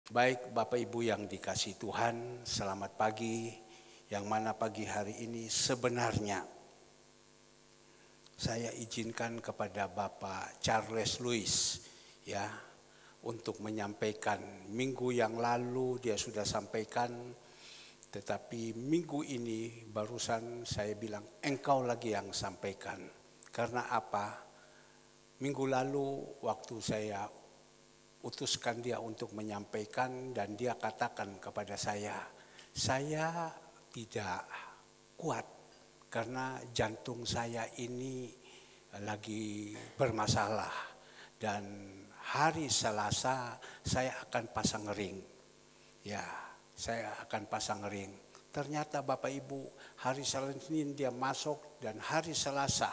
Baik Bapak Ibu yang dikasihi Tuhan, selamat pagi. Yang mana pagi hari ini sebenarnya saya izinkan kepada Bapak Charles Lewis ya untuk menyampaikan. Minggu yang lalu dia sudah sampaikan, tetapi minggu ini barusan saya bilang engkau lagi yang sampaikan. Karena apa? Minggu lalu waktu saya utuskan dia untuk menyampaikan dan dia katakan kepada saya tidak kuat karena jantung saya ini lagi bermasalah dan hari Selasa saya akan pasang ring. Ya, saya akan pasang ring. Ternyata Bapak Ibu, hari Senin dia masuk dan hari Selasa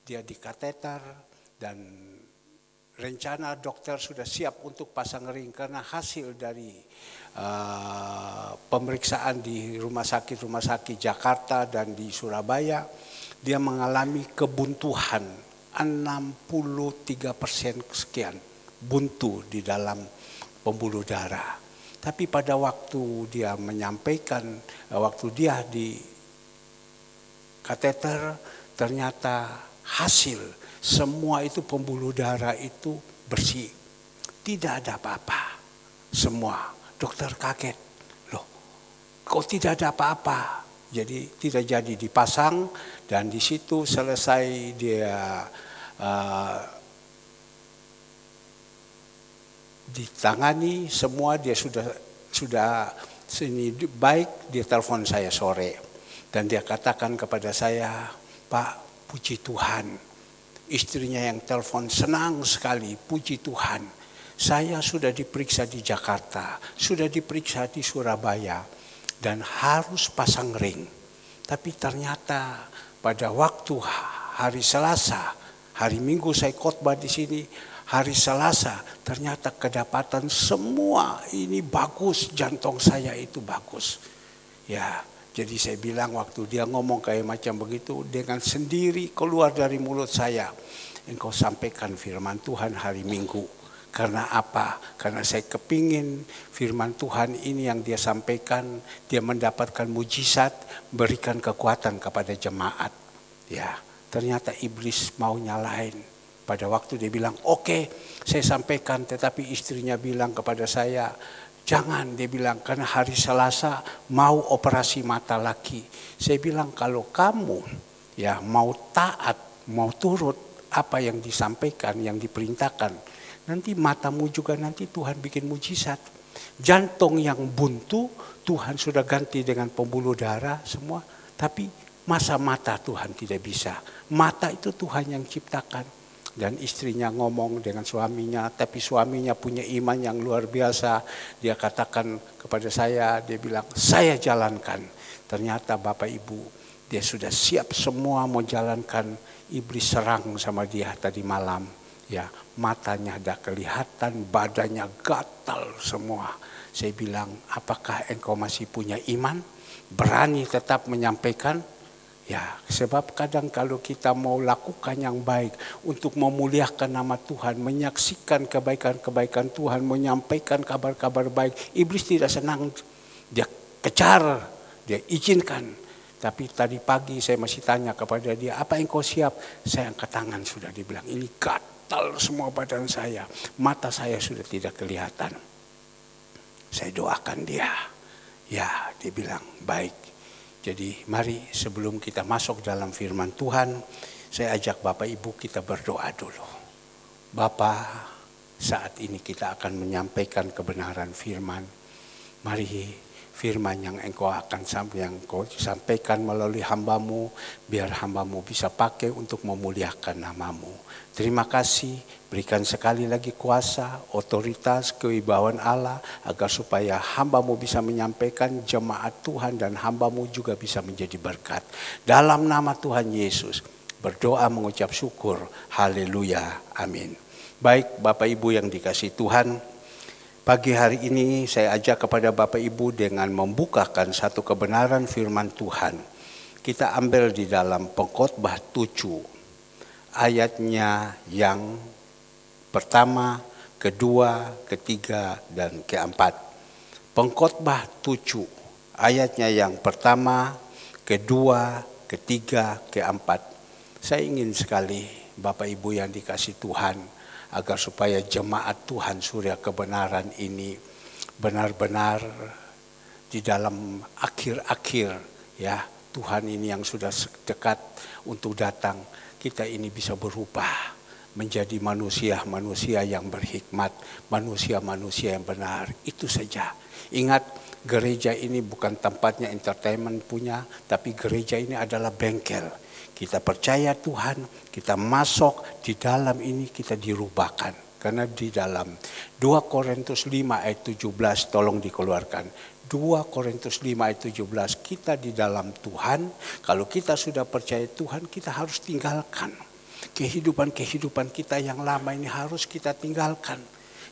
dia di kateter dan rencana dokter sudah siap untuk pasang ring karena hasil dari pemeriksaan di rumah sakit Jakarta dan di Surabaya dia mengalami kebuntuan 63% sekian buntu di dalam pembuluh darah. Tapi pada waktu dia menyampaikan, waktu dia di kateter ternyata hasil semua itu pembuluh darah itu bersih. Tidak ada apa-apa. Semua. Dokter kaget. Loh, kok tidak ada apa-apa? Jadi tidak jadi dipasang dan di situ selesai dia ditangani semua, dia sudah sini baik. Dia telepon saya sore dan dia katakan kepada saya, Pak, puji Tuhan. Istrinya yang telepon senang sekali, puji Tuhan. Saya sudah diperiksa di Jakarta, sudah diperiksa di Surabaya dan harus pasang ring. Tapi ternyata pada waktu hari Selasa, hari Minggu saya khotbah di sini, hari Selasa ternyata kedapatan semua ini bagus, jantung saya itu bagus. Ya. Jadi saya bilang waktu dia ngomong kayak macam begitu, dengan sendiri keluar dari mulut saya, engkau sampaikan firman Tuhan hari Minggu. Karena apa? Karena saya kepingin firman Tuhan ini yang dia sampaikan, dia mendapatkan mujizat, berikan kekuatan kepada jemaat. Ya, ternyata iblis mau nyalain. Pada waktu dia bilang, oke, saya sampaikan, tetapi istrinya bilang kepada saya, jangan, dia bilang, karena hari Selasa mau operasi mata lagi. Saya bilang kalau kamu ya mau taat, mau turut apa yang disampaikan, yang diperintahkan, nanti matamu juga nanti Tuhan bikin mujizat. Jantung yang buntu Tuhan sudah ganti dengan pembuluh darah semua, tapi masa mata Tuhan tidak bisa. Mata itu Tuhan yang ciptakan. Dan istrinya ngomong dengan suaminya, tapi suaminya punya iman yang luar biasa. Dia katakan kepada saya, dia bilang, saya jalankan. Ternyata Bapak Ibu, dia sudah siap semua mau jalankan. Iblis serang sama dia tadi malam. Ya, matanya ada kelihatan, badannya gatal semua. Saya bilang, apakah engkau masih punya iman? Berani tetap menyampaikan? Ya, sebab kadang kalau kita mau lakukan yang baik untuk memuliakan nama Tuhan, menyaksikan kebaikan-kebaikan Tuhan, menyampaikan kabar-kabar baik, iblis tidak senang. Dia kejar, dia izinkan. Tapi tadi pagi saya masih tanya kepada dia, apa yang kau siap? Saya angkat tangan sudah, dibilang ini gatal semua badan saya, mata saya sudah tidak kelihatan. Saya doakan dia. Ya, dia bilang baik. Jadi mari sebelum kita masuk dalam firman Tuhan, saya ajak Bapak Ibu kita berdoa dulu. Bapa, saat ini kita akan menyampaikan kebenaran firman. Mari firman yang engkau sampaikan melalui hambamu, biar hambamu bisa pakai untuk memuliakan namamu. Terima kasih, berikan sekali lagi kuasa, otoritas, kewibawaan Allah, agar supaya hambamu bisa menyampaikan, jemaat Tuhan dan hambamu juga bisa menjadi berkat. Dalam nama Tuhan Yesus, berdoa mengucap syukur, haleluya, amin. Baik Bapak Ibu yang dikasihi Tuhan, pagi hari ini saya ajak kepada Bapak Ibu dengan membukakan satu kebenaran firman Tuhan. Kita ambil di dalam Pengkhotbah 7. Ayatnya yang pertama kedua, ketiga, dan keempat. Pengkhotbah 7, ayatnya yang pertama, kedua, ketiga, keempat. Saya ingin sekali Bapak Ibu yang dikasih Tuhan, agar supaya jemaat Tuhan Surya Kebenaran ini benar-benar di dalam akhir-akhir ya Tuhan ini yang sudah dekat untuk datang, kita ini bisa berubah menjadi manusia-manusia yang berhikmat, manusia-manusia yang benar. Itu saja. Ingat, gereja ini bukan tempatnya entertainment punya, tapi gereja ini adalah bengkel. Kita percaya Tuhan, kita masuk di dalam ini, kita dirubahkan. Karena di dalam 2 Korintus 5 ayat 17, tolong dikeluarkan. 2 Korintus 5 ayat 17, kita di dalam Tuhan, kalau kita sudah percaya Tuhan, kita harus tinggalkan. Kehidupan-kehidupan kita yang lama ini harus kita tinggalkan.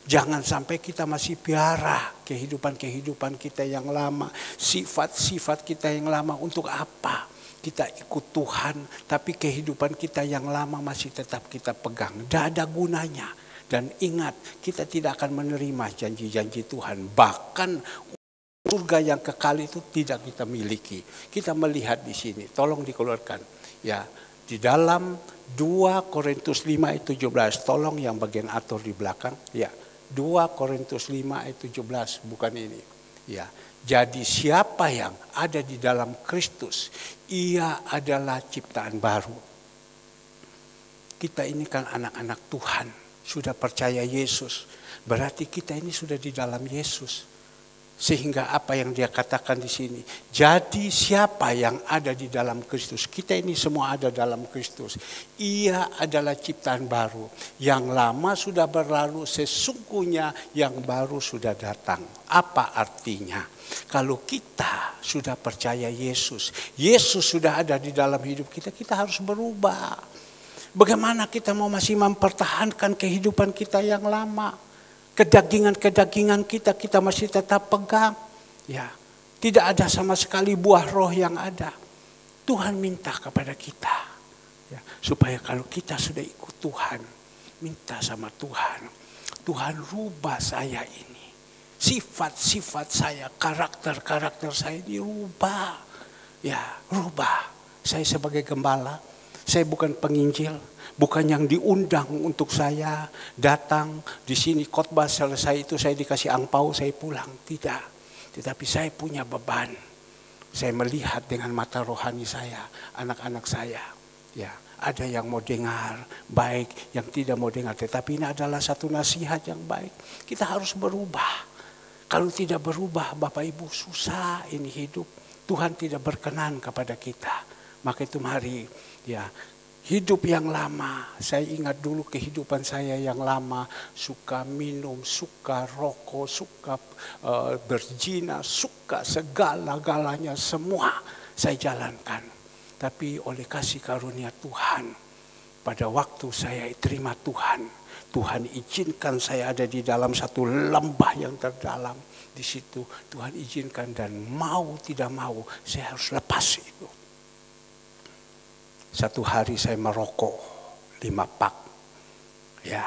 Jangan sampai kita masih piara kehidupan-kehidupan kita yang lama. Sifat-sifat kita yang lama, untuk apa? Kita ikut Tuhan, tapi kehidupan kita yang lama masih tetap kita pegang. Tidak ada gunanya. Dan ingat, kita tidak akan menerima janji-janji Tuhan. Bahkan surga yang kekal itu tidak kita miliki. Kita melihat di sini, tolong dikeluarkan. Ya, di dalam 2 Korintus 5 ayat 17, tolong yang bagian atur di belakang. Ya, 2 Korintus 5 ayat 17, bukan ini. Ya, jadi siapa yang ada di dalam Kristus, ia adalah ciptaan baru. Kita ini kan anak-anak Tuhan, sudah percaya Yesus. Berarti kita ini sudah di dalam Yesus. Sehingga apa yang dia katakan di sini, jadi siapa yang ada di dalam Kristus, kita ini semua ada dalam Kristus, ia adalah ciptaan baru. Yang lama sudah berlalu, sesungguhnya yang baru sudah datang. Apa artinya? Kalau kita sudah percaya Yesus, Yesus sudah ada di dalam hidup kita, kita harus berubah. Bagaimana kita mau masih mempertahankan kehidupan kita yang lama? Kedagingan-kedagingan kita masih tetap pegang. Ya, tidak ada sama sekali buah roh yang ada. Tuhan minta kepada kita, ya, supaya kalau kita sudah ikut Tuhan, minta sama Tuhan, Tuhan rubah saya ini. Sifat-sifat saya, karakter-karakter saya dirubah. Ya, rubah. Saya sebagai gembala, saya bukan penginjil. Bukan yang diundang untuk saya datang di sini khotbah selesai itu saya dikasih angpau saya pulang. Tidak. Tetapi saya punya beban. Saya melihat dengan mata rohani saya, anak-anak saya. Ya, ada yang mau dengar baik, yang tidak mau dengar. Tetapi ini adalah satu nasihat yang baik. Kita harus berubah. Kalau tidak berubah, Bapak Ibu, susah ini hidup. Tuhan tidak berkenan kepada kita. Maka itu mari, ya, hidup yang lama, saya ingat dulu kehidupan saya yang lama, suka minum, suka rokok, suka berzina, suka segala-galanya semua saya jalankan. Tapi oleh kasih karunia Tuhan, pada waktu saya terima Tuhan, Tuhan izinkan saya ada di dalam satu lembah yang terdalam. Di situ Tuhan izinkan dan mau tidak mau saya harus lepas itu. Satu hari saya merokok 5 pak. Ya,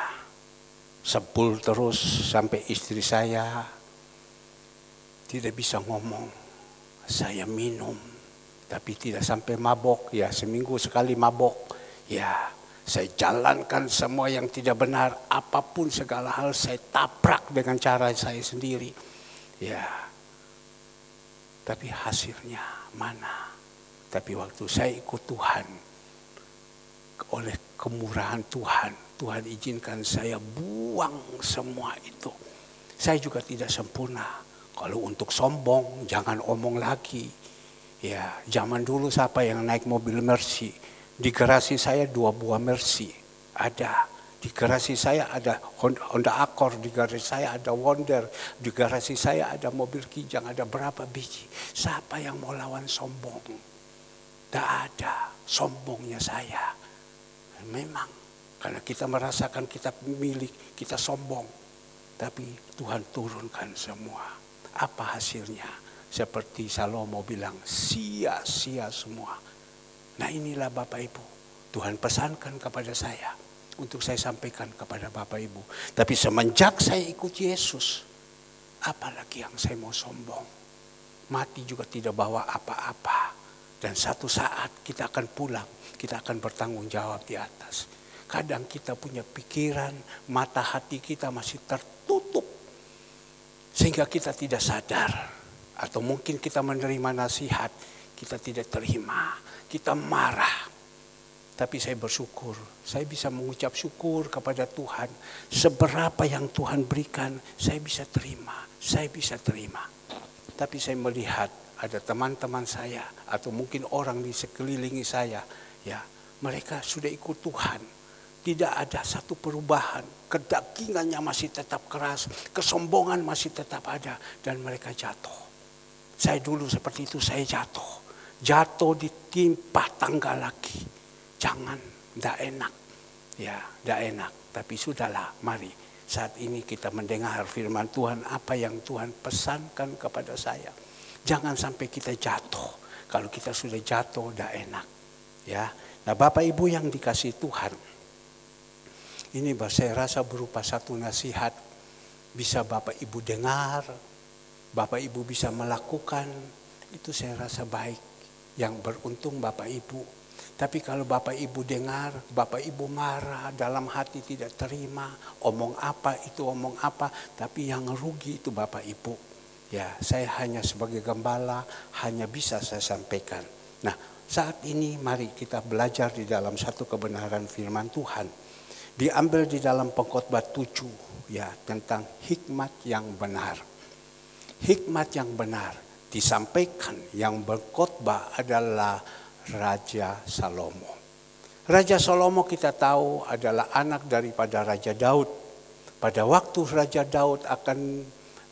sebul terus sampai istri saya tidak bisa ngomong. Saya minum, tapi tidak sampai mabok. Ya, seminggu sekali mabok. Ya, saya jalankan semua yang tidak benar. Apapun segala hal saya tabrak dengan cara saya sendiri. Ya, tapi hasilnya mana? Tapi waktu saya ikut Tuhan, oleh kemurahan Tuhan, Tuhan izinkan saya buang semua itu. Saya juga tidak sempurna. Kalau untuk sombong, jangan omong lagi. Ya, zaman dulu siapa yang naik mobil Mercy? Di garasi saya 2 buah Mercy. Ada. Di garasi saya ada Honda Accord, di garasi saya ada Wonder, di garasi saya ada mobil Kijang, ada berapa biji. Siapa yang mau lawan sombong? Tidak ada sombongnya saya. Memang, karena kita merasakan kita milik, kita sombong. Tapi Tuhan turunkan semua. Apa hasilnya? Seperti Salomo bilang, sia-sia semua. Nah inilah Bapak Ibu, Tuhan pesankan kepada saya. untuk saya sampaikan kepada Bapak Ibu. Tapi semenjak saya ikut Yesus, apalagi yang saya mau sombong. Mati juga tidak bawa apa-apa. Dan satu saat kita akan pulang, kita akan bertanggung jawab di atas. Kadang kita punya pikiran, mata hati kita masih tertutup. Sehingga kita tidak sadar. Atau mungkin kita menerima nasihat, kita tidak terima, kita marah. Tapi saya bersyukur, saya bisa mengucap syukur kepada Tuhan. Seberapa yang Tuhan berikan, saya bisa terima, saya bisa terima. Tapi saya melihat ada teman-teman saya, atau mungkin orang di sekelilingi saya, ya, mereka sudah ikut Tuhan. Tidak ada satu perubahan, kedagingannya masih tetap keras, kesombongan masih tetap ada, dan mereka jatuh. Saya dulu seperti itu, saya jatuh ditimpa tangga lagi. Jangan, tidak enak, ya, tidak enak. Tapi sudahlah, mari saat ini kita mendengar firman Tuhan, apa yang Tuhan pesankan kepada saya. Jangan sampai kita jatuh. Kalau kita sudah jatuh, tidak enak, ya. Nah, Bapak Ibu yang dikasihi Tuhan, ini saya rasa berupa satu nasihat, bisa Bapak Ibu dengar, Bapak Ibu bisa melakukan, itu saya rasa baik. Yang beruntung Bapak Ibu. Tapi kalau Bapak Ibu dengar, Bapak Ibu marah, dalam hati tidak terima, omong apa, tapi yang rugi itu Bapak Ibu. Ya, saya hanya sebagai gembala, hanya bisa saya sampaikan. Nah, saat ini mari kita belajar di dalam satu kebenaran firman Tuhan. Diambil di dalam Pengkhotbah 7, ya, tentang hikmat yang benar. Hikmat yang benar disampaikan, yang berkhotbah adalah Raja Salomo. Raja Salomo kita tahu adalah anak daripada Raja Daud. Pada waktu Raja Daud akan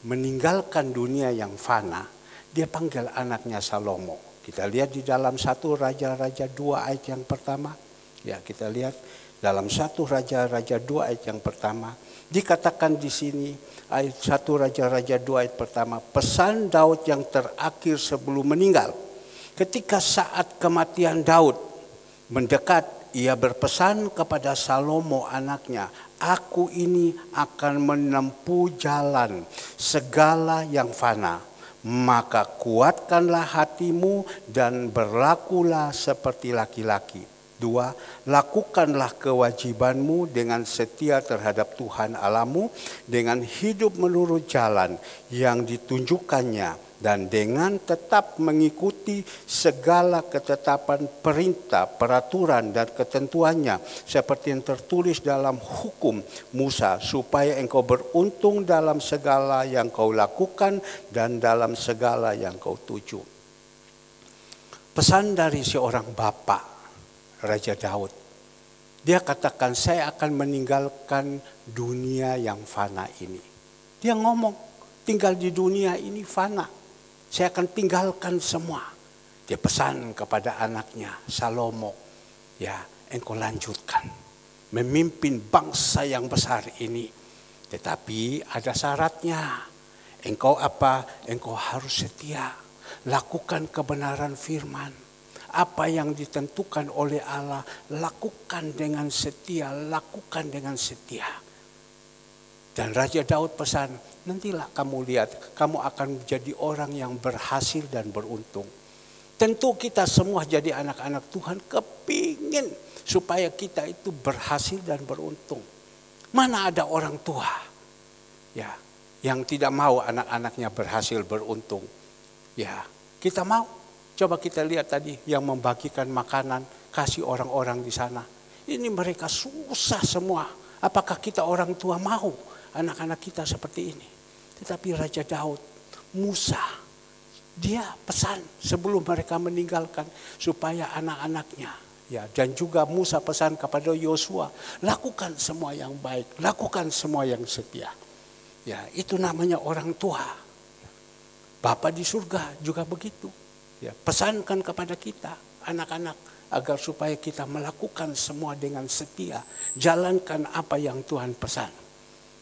meninggalkan dunia yang fana, dia panggil anaknya Salomo. Kita lihat di dalam 1 Raja-Raja 2 ayat yang pertama. Ya, kita lihat dalam 1 Raja-Raja 2 ayat yang pertama. Dikatakan di sini ayat 1 Raja-Raja 2 ayat pertama, pesan Daud yang terakhir sebelum meninggal. Ketika saat kematian Daud mendekat, ia berpesan kepada Salomo anaknya, aku ini akan menempuh jalan segala yang fana. Maka kuatkanlah hatimu dan berlakulah seperti laki-laki. 2, lakukanlah kewajibanmu dengan setia terhadap Tuhan Allahmu, dengan hidup menurut jalan yang ditunjukkannya, dan dengan tetap mengikuti segala ketetapan perintah, peraturan, dan ketentuannya, seperti yang tertulis dalam hukum Musa, supaya engkau beruntung dalam segala yang kau lakukan dan dalam segala yang kau tuju. Pesan dari seorang bapak, Raja Daud. Dia katakan, saya akan meninggalkan dunia yang fana ini. Dia ngomong, tinggal di dunia ini fana. Saya akan tinggalkan semua. Dia pesan kepada anaknya, Salomo, ya, engkau lanjutkan memimpin bangsa yang besar ini. Tetapi ada syaratnya. Engkau apa? Engkau harus setia. Lakukan kebenaran firman. Apa yang ditentukan oleh Allah, lakukan dengan setia, lakukan dengan setia. Dan Raja Daud pesan, nantilah kamu lihat, kamu akan menjadi orang yang berhasil dan beruntung. Tentu kita semua jadi anak-anak Tuhan kepingin supaya kita itu berhasil dan beruntung. Mana ada orang tua, ya, yang tidak mau anak-anaknya berhasil beruntung? Ya, kita mau. Coba kita lihat tadi yang membagikan makanan, kasih orang-orang di sana. Ini mereka susah semua. Apakah kita orang tua mau anak-anak kita seperti ini? Tetapi Raja Daud, Musa, dia pesan sebelum mereka meninggalkan supaya anak-anaknya, ya, dan juga Musa pesan kepada Yosua, lakukan semua yang baik, lakukan semua yang setia. Ya, itu namanya orang tua. Bapa di surga juga begitu. Ya, pesankan kepada kita, anak-anak, agar supaya kita melakukan semua dengan setia. Jalankan apa yang Tuhan pesan.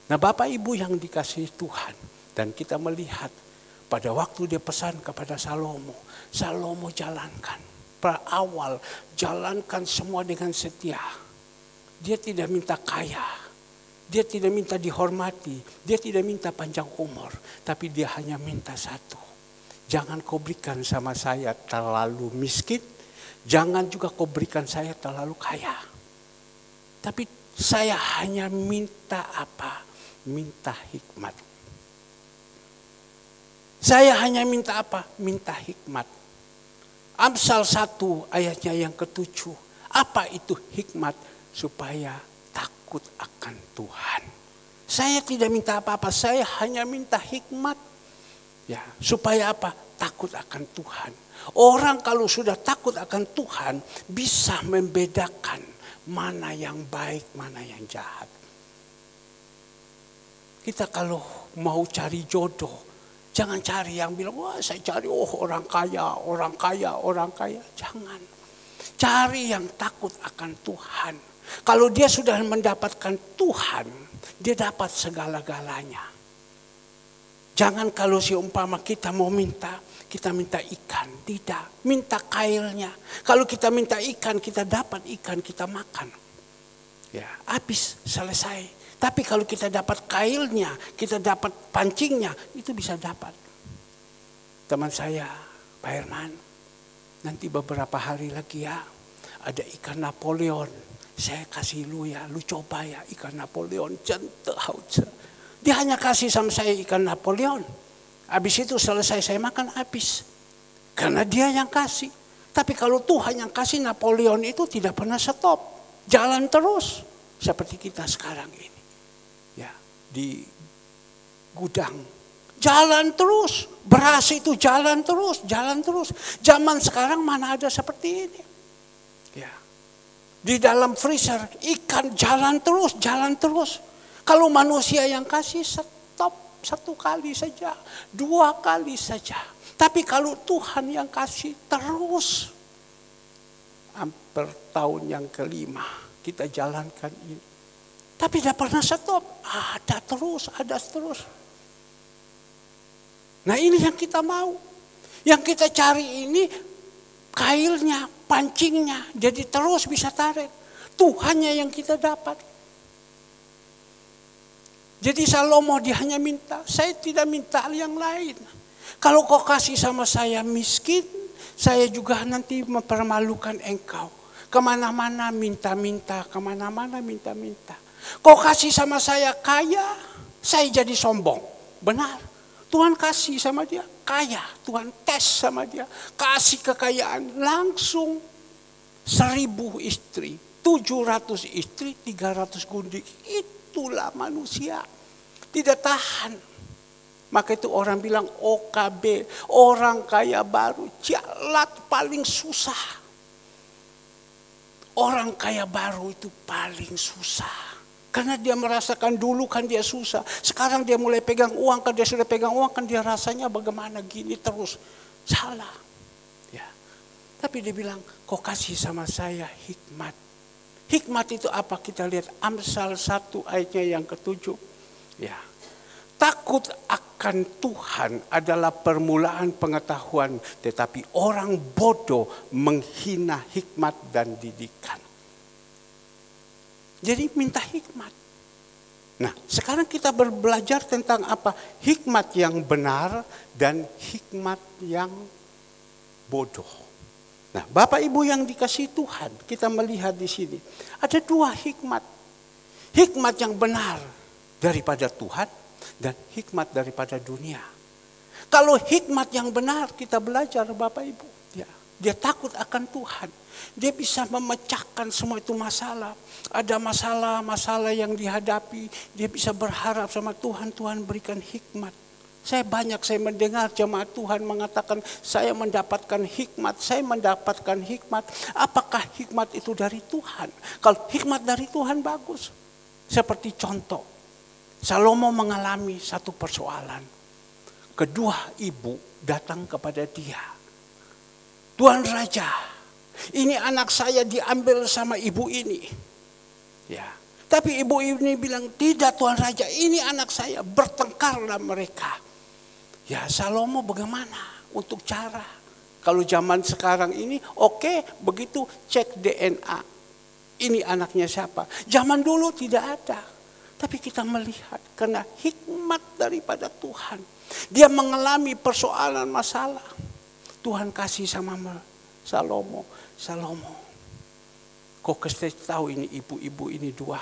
Nah, Bapak Ibu yang dikasihi Tuhan, dan kita melihat pada waktu dia pesan kepada Salomo, Salomo jalankan. Berawal, jalankan semua dengan setia. Dia tidak minta kaya. Dia tidak minta dihormati. Dia tidak minta panjang umur. Tapi dia hanya minta satu. Jangan kau berikan sama saya terlalu miskin. Jangan juga kau berikan saya terlalu kaya. Tapi saya hanya minta apa? Minta hikmat. Saya hanya minta apa? Minta hikmat. Amsal 1 ayatnya yang ke-7. Apa itu hikmat? Supaya takut akan Tuhan. Saya tidak minta apa-apa, saya hanya minta hikmat. Ya, supaya apa? Takut akan Tuhan. Orang kalau sudah takut akan Tuhan bisa membedakan mana yang baik, mana yang jahat. Kita kalau mau cari jodoh, jangan cari yang bilang, wah saya cari orang kaya, orang kaya, orang kaya. Jangan. Cari yang takut akan Tuhan. Kalau dia sudah mendapatkan Tuhan, dia dapat segala-galanya. Jangan kalau seumpama kita mau minta, kita minta ikan. Tidak, minta kailnya. Kalau kita minta ikan, kita dapat ikan, kita makan. Ya, habis, selesai. Tapi kalau kita dapat kailnya, kita dapat pancingnya, itu bisa dapat. Teman saya, Pak Herman, nanti beberapa hari lagi ya, ada ikan Napoleon. Saya kasih lu ya, lu coba ya ikan Napoleon. Dia hanya kasih sama saya ikan Napoleon. Habis itu selesai saya makan habis. Karena dia yang kasih. Tapi kalau Tuhan yang kasih, Napoleon itu tidak pernah stop. Jalan terus. Seperti kita sekarang ini. Ya, di gudang. Jalan terus. Beras itu jalan terus. Jalan terus. Zaman sekarang mana ada seperti ini. Ya. Di dalam freezer, ikan jalan terus, jalan terus. Kalau manusia yang kasih stop 1 kali saja, 2 kali saja. Tapi kalau Tuhan yang kasih terus, hampir tahun yang ke-5 kita jalankan ini. Tapi tidak pernah stop, ada terus, ada terus. Nah ini yang kita mau. Yang kita cari ini kailnya, pancingnya, jadi terus bisa tarik. Tuhannya yang kita dapat. Jadi Salomo dia hanya minta, saya tidak minta yang lain. Kalau kau kasih sama saya miskin, saya juga nanti mempermalukan engkau. Kemana-mana minta-minta, kemana-mana minta-minta. Kau kasih sama saya kaya, saya jadi sombong. Benar. Tuhan kasih sama dia kaya, Tuhan tes sama dia, kasih kekayaan langsung 1000 istri, 700 istri, 300 gundik. Itulah manusia, tidak tahan. Maka itu orang bilang OKB, orang kaya baru, jalan paling susah. Orang kaya baru itu paling susah. Karena dia merasakan dulu kan dia susah. Sekarang dia mulai pegang uang, kan dia sudah pegang uang, kan dia rasanya bagaimana gini terus. Salah. Ya. Tapi dia bilang, kau kasih sama saya hikmat. Hikmat itu apa? Kita lihat Amsal 1 ayatnya yang ke-7. Ya. Takut akan Tuhan adalah permulaan pengetahuan. Tetapi orang bodoh menghina hikmat dan didikan. Jadi minta hikmat. Nah sekarang kita belajar tentang apa? Hikmat yang benar dan hikmat yang bodoh. Nah Bapak Ibu yang dikasihi Tuhan, kita melihat di sini. Ada 2 hikmat. Hikmat yang benar daripada Tuhan dan hikmat daripada dunia. Kalau hikmat yang benar kita belajar Bapak Ibu. Ya, dia takut akan Tuhan. Dia bisa memecahkan semua itu masalah. Ada masalah-masalah yang dihadapi. Dia bisa berharap sama Tuhan. Tuhan berikan hikmat. Saya mendengar jemaat Tuhan mengatakan, saya mendapatkan hikmat. Saya mendapatkan hikmat. Apakah hikmat itu dari Tuhan? Kalau hikmat dari Tuhan bagus. Seperti contoh. Salomo mengalami satu persoalan. Kedua ibu datang kepada dia. Tuan Raja, ini anak saya diambil sama ibu ini. Ya. Tapi ibu ini bilang, tidak Tuan Raja, ini anak saya. Bertengkarlah mereka. Ya Salomo bagaimana untuk cara? Kalau zaman sekarang ini, oke, begitu cek DNA. ini anaknya siapa. Zaman dulu tidak ada. Tapi kita melihat karena hikmat daripada Tuhan. Dia mengalami persoalan masalah. Tuhan kasih sama Salomo. Salomo, kau kasih tahu ini ibu-ibu ini dua.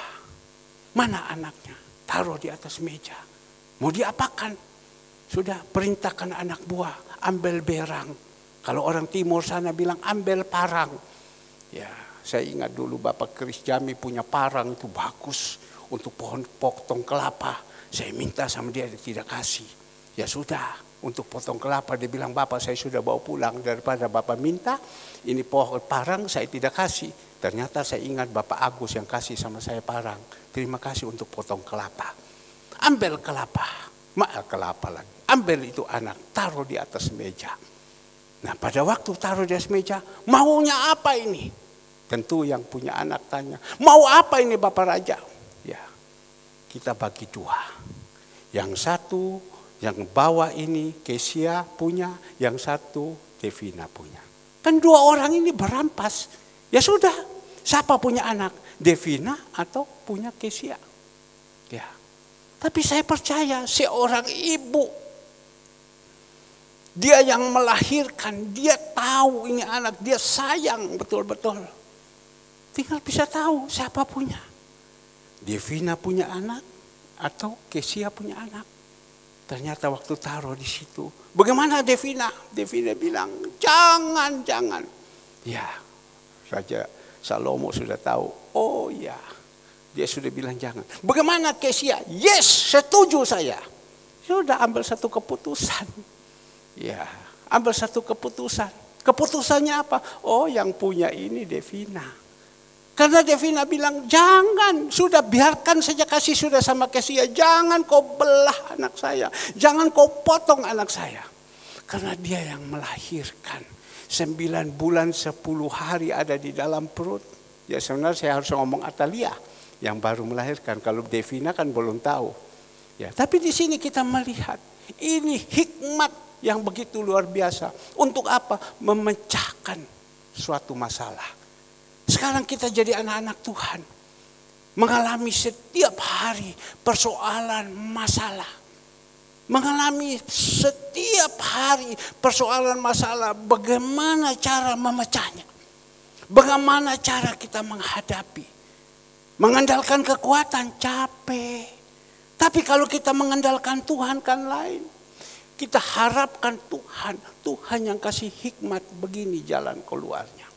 Mana anaknya? Taruh di atas meja. Mau diapakan? Sudah perintahkan anak buah. Ambil berang. Kalau orang timur sana bilang ambil parang. Ya, saya ingat dulu Bapak Kris Jami punya parang itu bagus. Untuk pohon potong kelapa. Saya minta sama dia tidak kasih. Ya sudah, untuk potong kelapa dia bilang, Bapak saya sudah bawa pulang. Daripada Bapak minta, ini pohon parang saya tidak kasih. Ternyata saya ingat Bapak Agus yang kasih sama saya parang. Terima kasih untuk potong kelapa. Ambil kelapa. Kelapa lagi. Ambil itu anak, taruh di atas meja. Nah pada waktu taruh di atas meja, maunya apa ini? Tentu yang punya anak tanya, mau apa ini Bapak Raja? Ya, kita bagi dua. Yang satu, yang bawah ini Kesia punya, yang satu Devina punya. Kan dua orang ini berampas. Ya sudah, siapa punya anak? Devina atau punya Kesia? Ya. Tapi saya percaya seorang ibu, dia yang melahirkan, dia tahu ini anak, dia sayang betul-betul. Tinggal bisa tahu siapa punya. Devina punya anak atau Kesia punya anak. Ternyata waktu taruh di situ, bagaimana Devina? Devina bilang, jangan. Ya, Raja Salomo sudah tahu. Oh ya, dia sudah bilang jangan. Bagaimana Kesia? Yes, setuju saya. Sudah ambil satu keputusan. Ya, ambil satu keputusan. Keputusannya apa? Oh, yang punya ini Devina. Karena Devina bilang, jangan, sudah biarkan saja kasih sudah sama Kesia. Jangan kau belah anak saya. Jangan kau potong anak saya. Karena dia yang melahirkan. 9 bulan 10 hari ada di dalam perut. Ya sebenarnya saya harus ngomong Atalia yang baru melahirkan. Kalau Devina kan belum tahu. Ya, tapi di sini kita melihat ini hikmat yang begitu luar biasa. Untuk apa? Memecahkan suatu masalah. Sekarang kita jadi anak-anak Tuhan. Mengalami setiap hari persoalan masalah. Mengalami setiap hari persoalan masalah. Bagaimana cara memecahnya? Bagaimana cara kita menghadapi? Mengandalkan kekuatan capek. Tapi kalau kita mengandalkan Tuhan kan lain. Kita harapkan Tuhan yang kasih hikmat begini jalan keluarnya.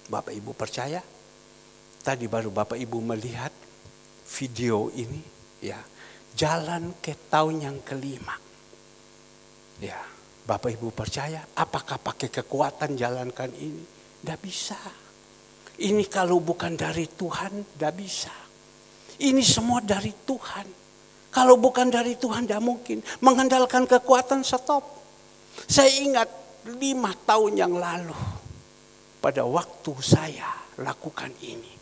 Bapak Ibu percaya? Tadi baru Bapak Ibu melihat video ini, ya, jalan ke tahun yang kelima. Ya, Bapak Ibu percaya? Apakah pakai kekuatan jalankan ini? Tidak bisa. Ini kalau bukan dari Tuhan, tidak bisa. Ini semua dari Tuhan. Kalau bukan dari Tuhan, tidak mungkin. Mengandalkan kekuatan, stop. Saya ingat 5 tahun yang lalu. Pada waktu saya lakukan ini,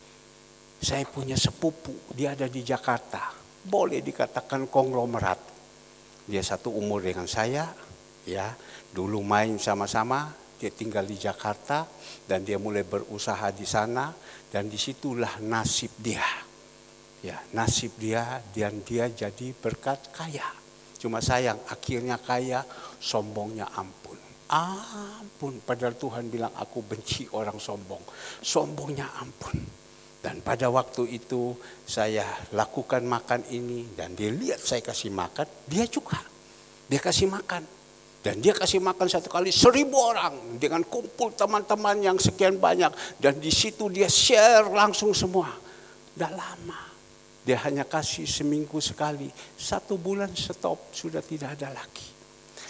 saya punya sepupu, dia ada di Jakarta. Boleh dikatakan konglomerat. Dia satu umur dengan saya, ya. Dulu main sama-sama, dia tinggal di Jakarta dan dia mulai berusaha di sana dan disitulah nasib dia. Ya, nasib dia dan dia jadi berkat kaya. Cuma sayang, akhirnya kaya, sombongnya ampun. Ampun, padahal Tuhan bilang aku benci orang sombong. Sombongnya ampun. Dan pada waktu itu saya lakukan makan ini dan dia lihat saya kasih makan, dia juga. Dia kasih makan. Dan dia kasih makan satu kali 1000 orang dengan kumpul teman-teman yang sekian banyak. Dan di situ dia share langsung semua. Udah lama. Dia hanya kasih seminggu sekali. 1 bulan stop, sudah tidak ada lagi.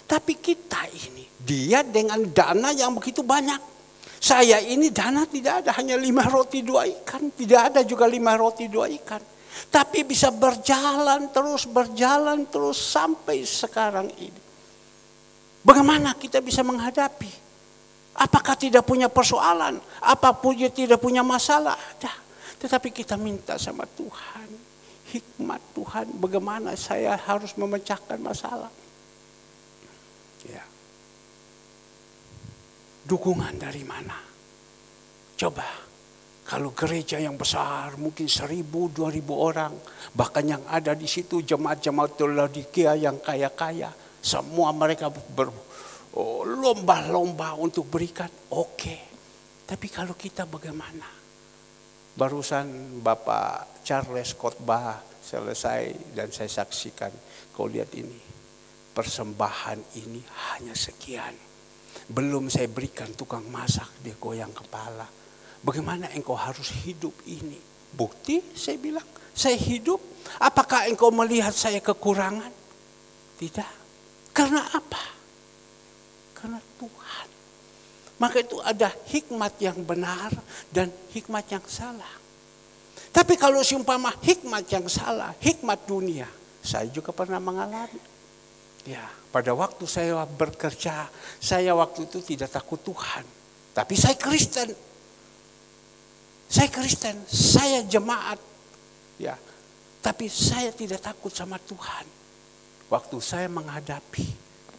Tapi kita ini, dia dengan dana yang begitu banyak. Saya ini dana tidak ada, hanya 5 roti 2 ikan. Tidak ada juga 5 roti 2 ikan. Tapi bisa berjalan terus sampai sekarang ini. Bagaimana kita bisa menghadapi? Apakah tidak punya persoalan? Apapun dia tidak punya masalah? Ada. Tetapi kita minta sama Tuhan. Hikmat Tuhan, bagaimana saya harus memecahkan masalah. Ya. Dukungan dari mana? Coba, Kalau gereja yang besar mungkin 1.000, 2.000 orang. Bahkan yang ada di situ jemaat-jemaat Laodikia yang kaya-kaya. Semua mereka berlomba-lomba untuk berikan. Oke. Tapi kalau kita bagaimana? Barusan Bapak Charles khotbah selesai dan saya saksikan. Kau lihat ini. Persembahan ini hanya sekian. Belum saya berikan tukang masak, dia goyang kepala. Bagaimana engkau harus hidup ini? Bukti saya bilang, saya hidup. Apakah engkau melihat saya kekurangan? Tidak. Karena apa? Karena Tuhan. Maka itu ada hikmat yang benar dan hikmat yang salah. Tapi kalau seumpama hikmat yang salah, hikmat dunia, saya juga pernah mengalami. Ya, pada waktu saya bekerja, saya waktu itu tidak takut Tuhan. Tapi saya Kristen. Saya jemaat. Ya. Tapi saya tidak takut sama Tuhan. Waktu saya menghadapi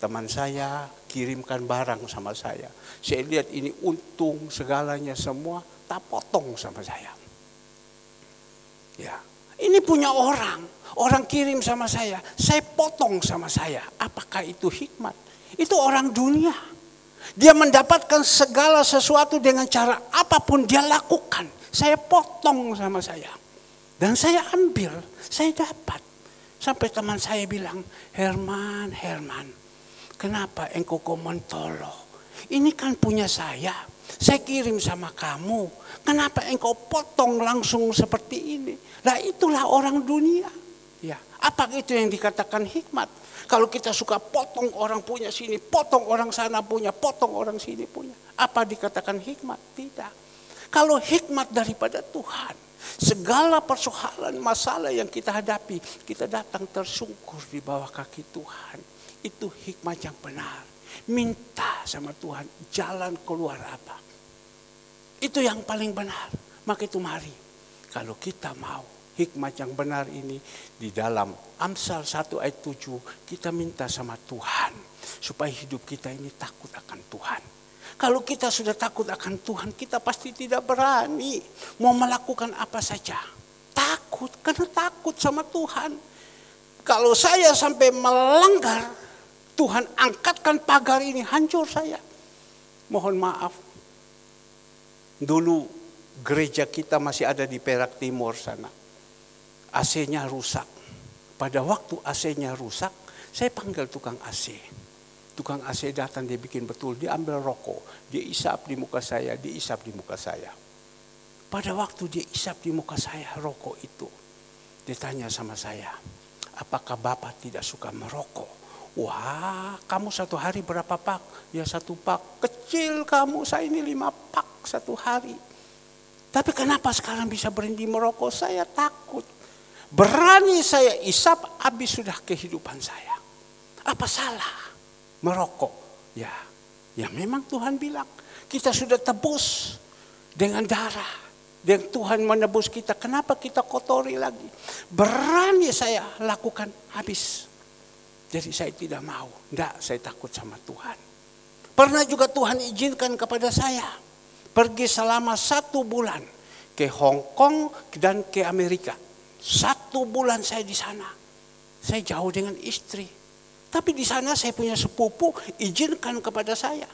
teman saya kirimkan barang sama saya. Saya lihat ini untung segalanya semua, tak potong sama saya. Ya. Ini punya orang kirim sama saya potong sama saya. Apakah itu hikmat? Itu orang dunia. Dia mendapatkan segala sesuatu dengan cara apapun dia lakukan. Saya potong sama saya. Dan saya ambil, saya dapat. Sampai teman saya bilang, Herman, kenapa engkau mentolo? Ini kan punya saya kirim sama kamu. Kenapa engkau potong langsung seperti ini? Nah itulah orang dunia. Ya, apa itu yang dikatakan hikmat? Kalau kita suka potong orang punya sini, potong orang sana punya, potong orang sini punya. Apa dikatakan hikmat? Tidak. Kalau hikmat daripada Tuhan, segala persoalan, masalah yang kita hadapi, kita datang tersungkur di bawah kaki Tuhan. Itu hikmat yang benar. Minta sama Tuhan jalan keluar apa. Itu yang paling benar. Maka itu mari, kalau kita mau hikmat yang benar ini di dalam Amsal 1 ayat 7, kita minta sama Tuhan supaya hidup kita ini takut akan Tuhan. Kalau kita sudah takut akan Tuhan, kita pasti tidak berani mau melakukan apa saja. Takut, karena takut sama Tuhan. Kalau saya sampai melanggar, Tuhan angkatkan pagar ini, hancur saya. Mohon maaf. Dulu gereja kita masih ada di Perak Timur sana. AC-nya rusak. Pada waktu AC-nya rusak, saya panggil tukang AC. Tukang AC datang, dia bikin betul, dia ambil rokok, dia isap di muka saya, dia isap di muka saya. Pada waktu dia isap di muka saya rokok itu, dia tanya sama saya, apakah Bapak tidak suka merokok? Wah, kamu satu hari berapa pak? Ya 1 pak. Kecil kamu, saya ini 5 pak satu hari. Tapi kenapa sekarang bisa berhenti merokok? Saya takut. Berani saya isap, habis sudah kehidupan saya. Apa salah merokok? Ya memang Tuhan bilang kita sudah tebus dengan darah. Dan Tuhan menebus kita. Kenapa kita kotori lagi? Berani saya lakukan, habis. Jadi saya tidak mau. Tidak, saya takut sama Tuhan. Pernah juga Tuhan izinkan kepada saya pergi selama 1 bulan ke Hong Kong dan ke Amerika. 1 bulan saya di sana. Saya jauh dengan istri. Tapi di sana saya punya sepupu izinkan kepada saya.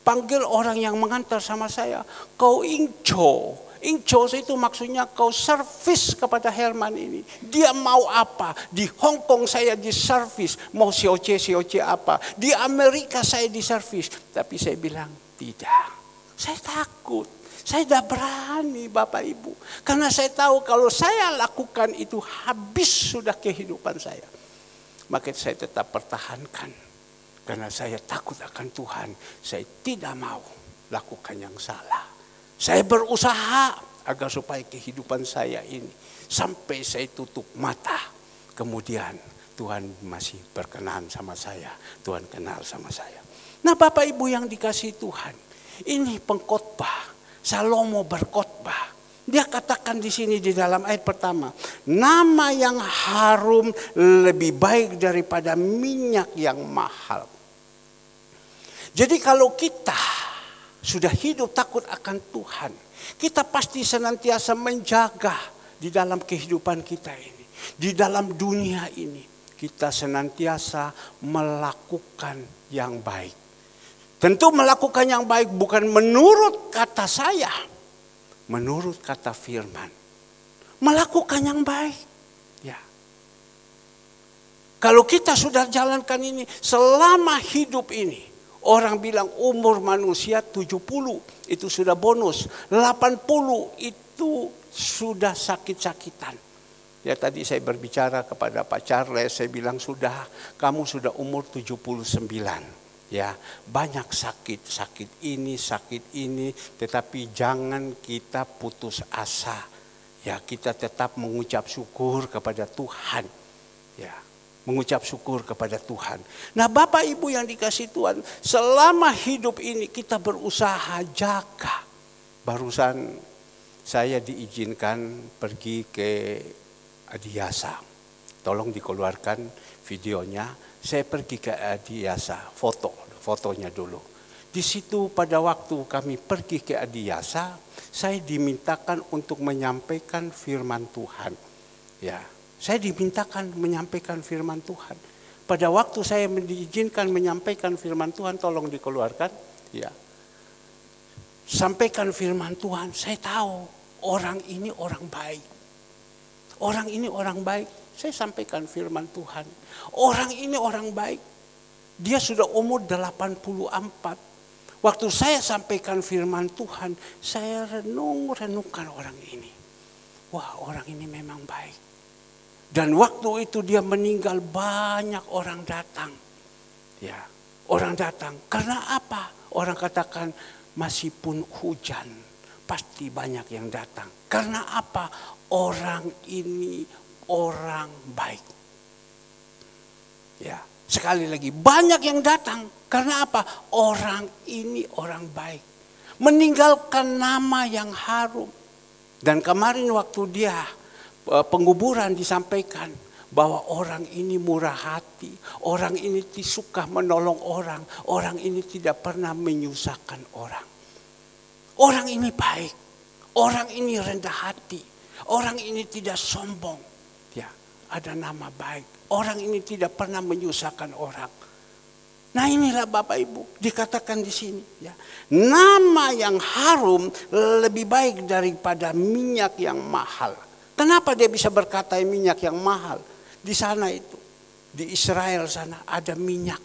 Panggil orang yang mengantar sama saya. Kau ingco. Ingco itu maksudnya kau servis kepada Herman ini. Dia mau apa? Di Hong Kong saya diservis. Mau COC apa. Di Amerika saya diservis. Tapi saya bilang tidak. Saya takut. Saya tidak berani Bapak Ibu. Karena saya tahu kalau saya lakukan itu habis sudah kehidupan saya. Maka saya tetap pertahankan. Karena saya takut akan Tuhan. Saya tidak mau lakukan yang salah. Saya berusaha agar supaya kehidupan saya ini sampai saya tutup mata. Kemudian Tuhan masih berkenan sama saya. Tuhan kenal sama saya. Nah Bapak Ibu yang dikasihi Tuhan. Ini pengkhotbah. Salomo berkhotbah. Dia katakan di sini di dalam ayat pertama. Nama yang harum lebih baik daripada minyak yang mahal. Jadi kalau kita sudah hidup takut akan Tuhan, kita pasti senantiasa menjaga di dalam kehidupan kita ini, di dalam dunia ini. Kita senantiasa melakukan yang baik. Tentu melakukan yang baik bukan menurut kata saya, menurut kata firman. Melakukan yang baik. Ya. Kalau kita sudah jalankan ini selama hidup ini, orang bilang umur manusia 70 itu sudah bonus, 80 itu sudah sakit-sakitan. Ya tadi saya berbicara kepada Pak Charles, saya bilang kamu sudah umur 79. Ya, banyak sakit ini, tetapi jangan kita putus asa. Ya, kita tetap mengucap syukur kepada Tuhan. Ya, mengucap syukur kepada Tuhan. Nah, Bapak Ibu yang dikasihi Tuhan, selama hidup ini kita berusaha jaga. Barusan saya diizinkan pergi ke Adiasa. Tolong dikeluarkan videonya. Saya pergi ke Adiasa, fotonya dulu. Di situ pada waktu kami pergi ke Adiasa, saya dimintakan untuk menyampaikan firman Tuhan. Ya, saya dimintakan menyampaikan firman Tuhan. Pada waktu saya diizinkan menyampaikan firman Tuhan, tolong dikeluarkan. Ya, sampaikan firman Tuhan. Saya tahu orang ini orang baik. Orang ini orang baik. Saya sampaikan firman Tuhan. Orang ini orang baik. Dia sudah umur 84. Waktu saya sampaikan firman Tuhan, saya renungkan orang ini. Wah, orang ini memang baik. Dan waktu itu dia meninggal, banyak orang datang. Ya, orang datang. Karena apa? Orang katakan masih pun hujan, pasti banyak yang datang. Karena apa? Orang ini orang baik. Ya, sekali lagi banyak yang datang. Karena apa? Orang ini orang baik. Meninggalkan nama yang harum. Dan kemarin waktu dia penguburan disampaikan bahwa orang ini murah hati. Orang ini suka menolong orang. Orang ini tidak pernah menyusahkan orang. Orang ini baik. Orang ini rendah hati. Orang ini tidak sombong. Ya, ada nama baik. Orang ini tidak pernah menyusahkan orang. Nah, inilah Bapak Ibu dikatakan di sini. Ya, nama yang harum lebih baik daripada minyak yang mahal. Kenapa dia bisa berkata minyak yang mahal? Di sana itu, di Israel sana ada minyak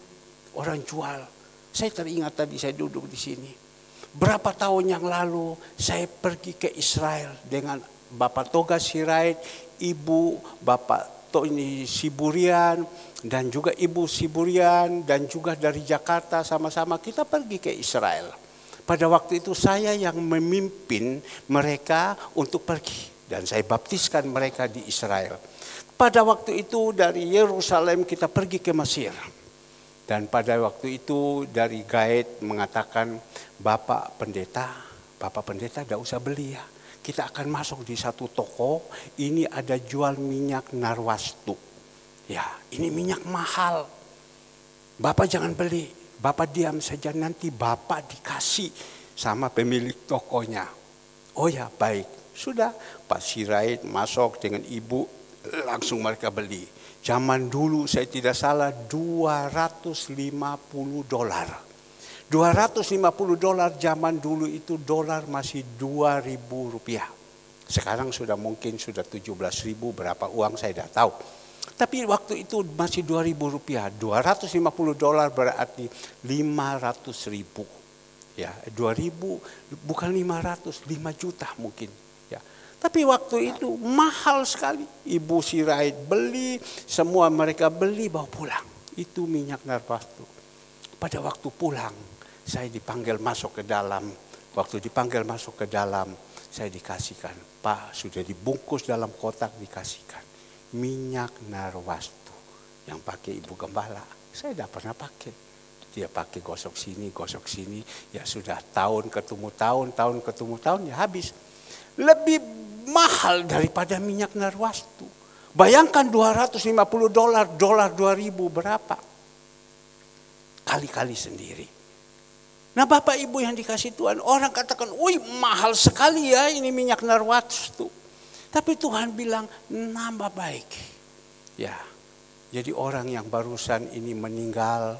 orang jual. Saya teringat tadi saya duduk di sini. Berapa tahun yang lalu saya pergi ke Israel dengan Bapak Toga Sirait, Ibu Bapak Tony Siburian, dan juga Ibu Siburian, dan juga dari Jakarta sama-sama kita pergi ke Israel. Pada waktu itu saya yang memimpin mereka untuk pergi. Dan saya baptiskan mereka di Israel. Pada waktu itu dari Yerusalem kita pergi ke Mesir. Dan pada waktu itu dari guide mengatakan, Bapak Pendeta tidak usah beli ya. Kita akan masuk di satu toko, ini ada jual minyak narwastu. Ya, ini minyak mahal. Bapak jangan beli, Bapak diam saja, nanti Bapak dikasih sama pemilik tokonya. Oh ya, baik. Sudah, Pak Sirait masuk dengan ibu, langsung mereka beli. Zaman dulu saya tidak salah $250. $250 zaman dulu itu dolar masih Rp2.000. Sekarang mungkin sudah 17.000, berapa uang saya tidak tahu. Tapi waktu itu masih Rp2.000. $250 berarti 500.000. Ya, 2.000 bukan 500, 5 juta mungkin. Ya. Tapi waktu itu mahal sekali. Ibu Sirait beli, semua mereka beli bawa pulang. Itu minyak narwastu. Pada waktu pulang, saya dipanggil masuk ke dalam. Waktu dipanggil masuk ke dalam, saya dikasihkan, Pak, sudah dibungkus dalam kotak, dikasihkan minyak narwastu yang pakai Ibu Gembala. Saya tidak pernah pakai. Dia pakai gosok sini, ya sudah tahun ketemu tahun, ya habis. Lebih mahal daripada minyak narwastu. Bayangkan $250, $2.000 berapa? Kali-kali sendiri. Nah Bapak Ibu yang dikasih Tuhan, orang katakan, wih mahal sekali ya ini minyak narwastu. Tapi Tuhan bilang, nambah baik. Ya, jadi orang yang barusan ini meninggal,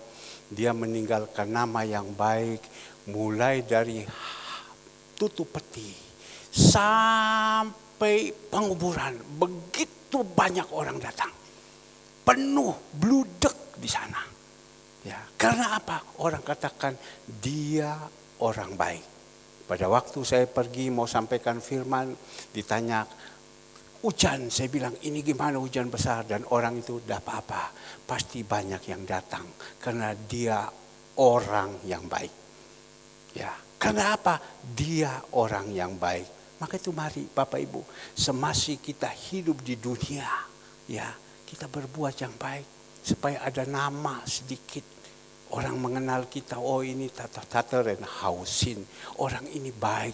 dia meninggalkan nama yang baik, mulai dari tutup peti sampai penguburan. Begitu banyak orang datang, penuh, bludek di sana. Ya, karena apa? Orang katakan dia orang baik. Pada waktu saya pergi mau sampaikan firman, ditanya hujan, saya bilang ini gimana hujan besar, dan orang itu tidak apa-apa, pasti banyak yang datang karena dia orang yang baik. Ya, karena apa? Dia orang yang baik. Maka itu mari Bapak Ibu, semasa kita hidup di dunia, ya kita berbuat yang baik supaya ada nama sedikit. Orang mengenal kita, oh ini Tata Renhausin, orang ini baik.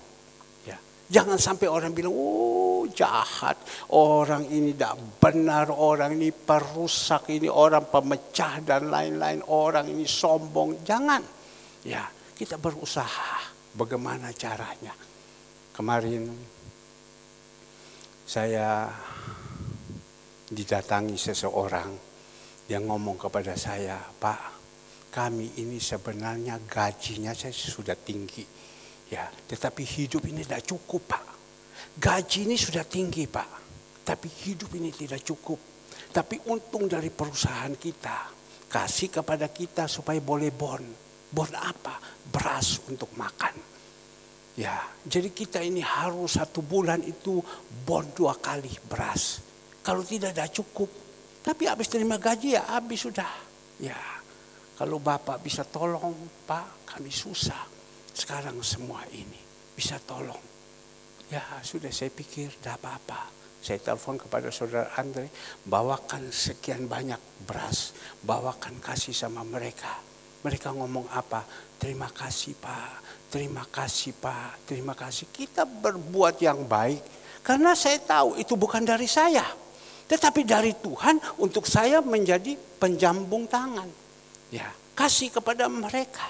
Ya, jangan sampai orang bilang, oh jahat, orang ini tidak benar, orang ini perusak, ini orang pemecah dan lain-lain, orang ini sombong. Jangan. Ya, kita berusaha bagaimana caranya. Kemarin saya didatangi seseorang yang ngomong kepada saya, Pak, kami ini sebenarnya gajinya saya sudah tinggi, ya, tetapi hidup ini tidak cukup, Pak. Gaji ini sudah tinggi, Pak, tapi hidup ini tidak cukup. Tapi untung dari perusahaan kita kasih kepada kita supaya boleh bon. Bon apa? Beras untuk makan. Ya, jadi kita ini harus 1 bulan itu bon 2 kali beras. Kalau tidak cukup, tapi habis terima gaji ya habis sudah. Ya. Kalau Bapak bisa tolong, Pak, kami susah. Sekarang semua ini bisa tolong. Ya sudah, saya pikir tidak apa-apa. Saya telepon kepada saudara Andre, bawakan sekian banyak beras. Bawakan kasih sama mereka. Mereka ngomong apa? Terima kasih Pak, terima kasih Pak, terima kasih. Kita berbuat yang baik. Karena saya tahu itu bukan dari saya. Tetapi dari Tuhan untuk saya menjadi penjambung tangan. Ya, kasih kepada mereka.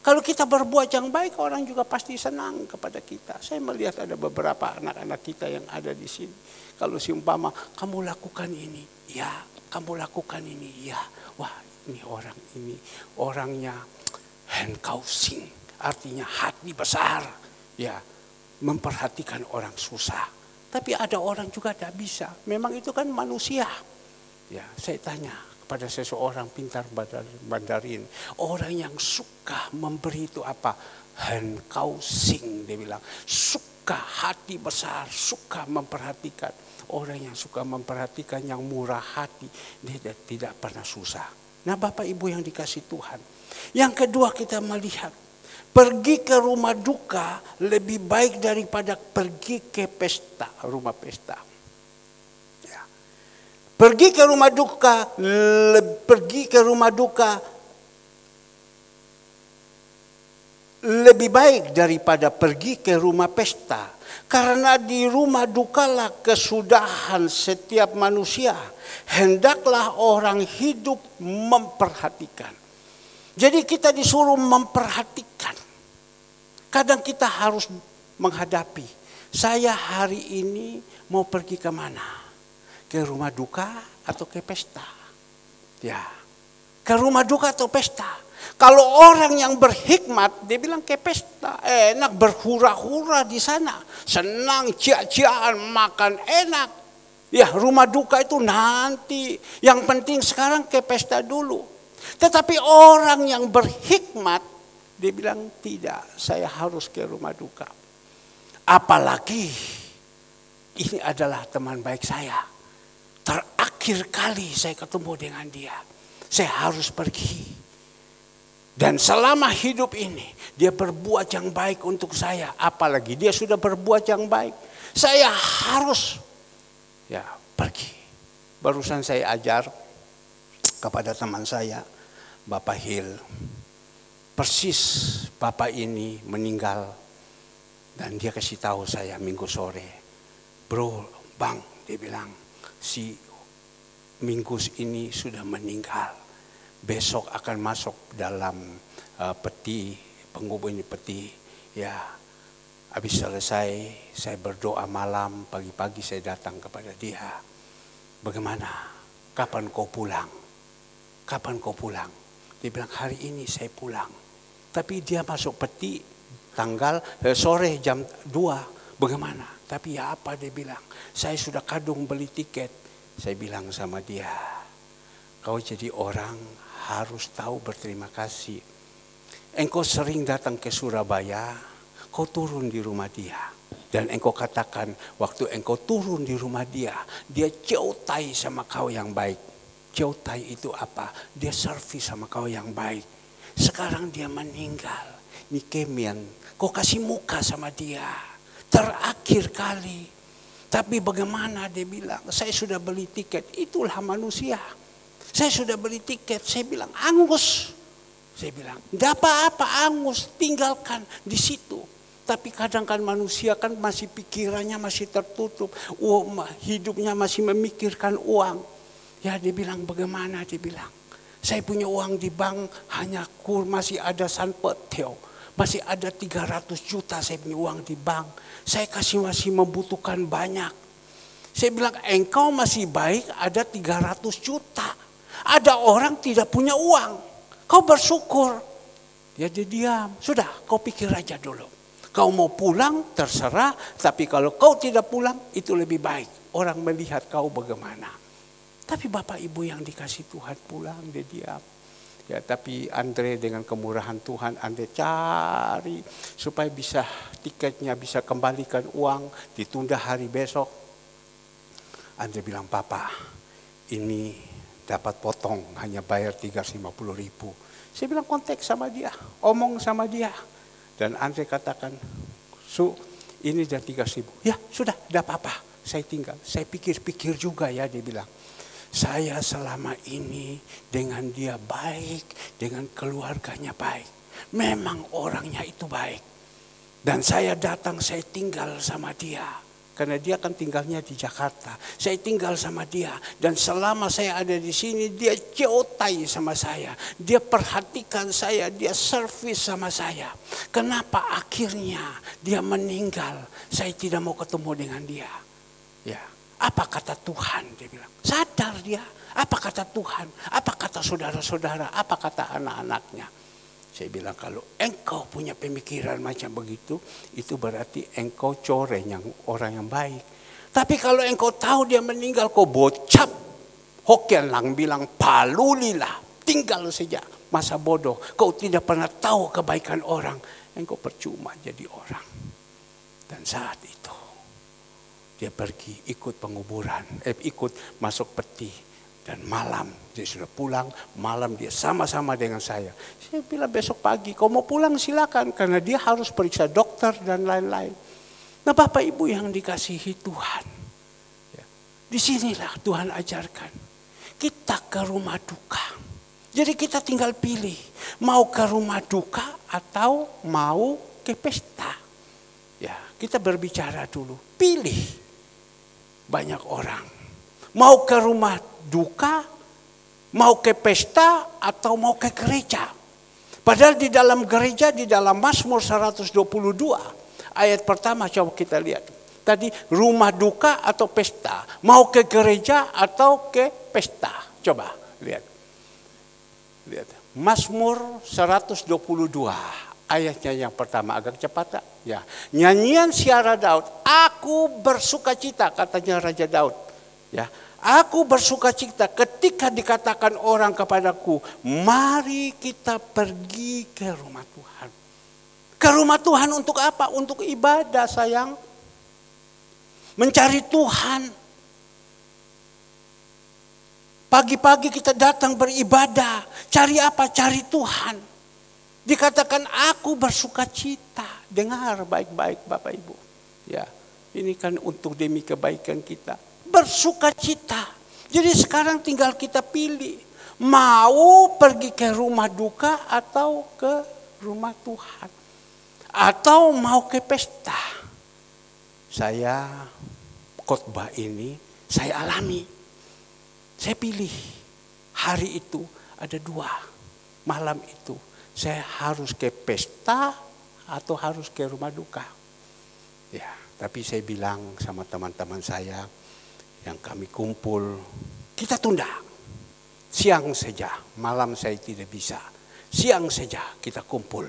Kalau kita berbuat yang baik, orang juga pasti senang kepada kita. Saya melihat ada beberapa anak-anak kita yang ada di sini. Kalau seumpama kamu lakukan ini, ya, kamu lakukan ini, ya. Wah, ini orangnya Henkausing, artinya hati besar, ya, memperhatikan orang susah. Tapi ada orang juga tidak bisa. Memang itu kan manusia. Ya, saya tanya pada seseorang pintar Mandarin, orang yang suka memberi itu apa? Henkausing, dia bilang, suka hati besar, suka memperhatikan. Orang yang suka memperhatikan, yang murah hati, dia tidak pernah susah. Nah Bapak Ibu yang dikasih Tuhan, yang kedua kita melihat, pergi ke rumah duka lebih baik daripada pergi ke pesta, rumah pesta. Pergi ke rumah duka lebih baik daripada pergi ke rumah pesta. Karena di rumah dukalah kesudahan setiap manusia. Hendaklah orang hidup memperhatikan. Jadi kita disuruh memperhatikan. Kadang kita harus menghadapi. Saya hari ini mau pergi kemana? Ke rumah duka atau ke pesta? Ya, ke rumah duka atau pesta. Kalau orang yang berhikmat, dia bilang ke pesta, enak berhura-hura di sana, senang cia-ciaan, makan enak. Ya, rumah duka itu nanti. Yang penting sekarang ke pesta dulu. Tetapi orang yang berhikmat, dia bilang tidak, saya harus ke rumah duka. Apalagi ini adalah teman baik saya. Terakhir kali saya ketemu dengan dia, saya harus pergi. Dan selama hidup ini, dia berbuat yang baik untuk saya. Apalagi dia sudah berbuat yang baik, saya harus ya pergi. Barusan saya ajar kepada teman saya, Bapak Hil. Persis Bapak ini meninggal. Dan dia kasih tahu saya minggu sore, bro, bang, dia bilang, si Minggus ini sudah meninggal. Besok akan masuk dalam peti pengubur ini peti. Ya, habis selesai saya berdoa malam, pagi-pagi saya datang kepada dia. Bagaimana? Kapan kau pulang? Kapan kau pulang? Dia bilang hari ini saya pulang. Tapi dia masuk peti tanggal sore jam 2. Bagaimana? Tapi ya apa dia bilang? Saya sudah kadung beli tiket. Saya bilang sama dia, kau jadi orang harus tahu berterima kasih. Engkau sering datang ke Surabaya, kau turun di rumah dia. Dan engkau katakan waktu engkau turun di rumah dia jautai sama kau yang baik. Jautai itu apa? Dia servis sama kau yang baik. Sekarang dia meninggal. Ini Kemian, kau kasih muka sama dia. Terakhir kali. Tapi bagaimana dia bilang, saya sudah beli tiket. Itulah manusia. Saya sudah beli tiket. Saya bilang, angus. Saya bilang, tidak apa-apa angus. Tinggalkan di situ. Tapi kadang kan manusia kan masih pikirannya masih tertutup. Hidupnya masih memikirkan uang. Ya dia bilang, bagaimana dia bilang. Saya punya uang di bank hanya masih ada sanpeteo. Masih ada 300 juta saya punya uang di bank. Saya masih membutuhkan banyak. Saya bilang, engkau masih baik ada 300 juta. Ada orang tidak punya uang. Kau bersyukur. Dia diam. Sudah, kau pikir aja dulu. Kau mau pulang, terserah. Tapi kalau kau tidak pulang, itu lebih baik. Orang melihat kau bagaimana. Tapi Bapak Ibu yang dikasih Tuhan pulang, dia diam. Ya, tapi Andre dengan kemurahan Tuhan, Andre cari supaya bisa tiketnya bisa kembalikan uang, ditunda hari besok. Andre bilang, Papa, ini dapat potong, hanya bayar 350.000. Saya bilang kontak sama dia, omong sama dia. Dan Andre katakan, Su, ini udah 3.000. Ya sudah, tidak apa-apa, saya tinggal. Saya pikir-pikir juga ya, dia bilang. Saya selama ini dengan dia baik, dengan keluarganya baik. Memang orangnya itu baik. Dan saya datang, saya tinggal sama dia. Karena dia kan tinggalnya di Jakarta. Saya tinggal sama dia. Dan selama saya ada di sini, dia jautai sama saya. Dia perhatikan saya, dia servis sama saya. Kenapa akhirnya dia meninggal? Saya tidak mau ketemu dengan dia. Ya. Apa kata Tuhan? Dia bilang. Sadar dia. Apa kata Tuhan? Apa kata saudara-saudara? Apa kata anak-anaknya? Saya bilang kalau engkau punya pemikiran macam begitu, itu berarti engkau coreng yang orang yang baik. Tapi kalau engkau tahu dia meninggal, kau bocap. Hokian lang bilang palulilah. Tinggal saja masa bodoh. Kau tidak pernah tahu kebaikan orang. Engkau percuma jadi orang. Dan saat itu dia pergi ikut penguburan, ikut masuk peti. Dan malam dia sudah pulang, malam dia sama-sama dengan saya. Saya bilang besok pagi kau mau pulang silakan. Karena dia harus periksa dokter dan lain-lain. Nah Bapak Ibu yang dikasihi Tuhan. Ya, disinilah Tuhan ajarkan. Kita ke rumah duka. Jadi kita tinggal pilih. Mau ke rumah duka atau mau ke pesta. Ya, kita berbicara dulu. Pilih. Banyak orang mau ke rumah duka, mau ke pesta atau mau ke gereja. Padahal di dalam gereja, di dalam Mazmur 122 ayat pertama coba kita lihat. Tadi rumah duka atau pesta, mau ke gereja atau ke pesta. Coba lihat. Lihat. Mazmur 122 ayatnya yang pertama agak cepat ya. Nyanyian Siara Daud, aku bersukacita katanya Raja Daud. Ya, aku bersukacita ketika dikatakan orang kepadaku, mari kita pergi ke rumah Tuhan. Ke rumah Tuhan untuk apa? Untuk ibadah sayang. Mencari Tuhan. Pagi-pagi kita datang beribadah. Cari apa? Cari Tuhan. Dikatakan aku bersukacita. Dengar baik-baik Bapak Ibu. Ya, ini kan untuk demi kebaikan kita. Bersukacita. Jadi sekarang tinggal kita pilih. Mau pergi ke rumah duka atau ke rumah Tuhan. Atau mau ke pesta. Saya khotbah ini saya alami. Saya pilih hari itu ada 2. Malam itu Saya harus ke pesta atau harus ke rumah duka? Ya, tapi saya bilang sama teman-teman saya yang kami kumpul, kita tunda. Siang saja, malam saya tidak bisa. Siang saja kita kumpul.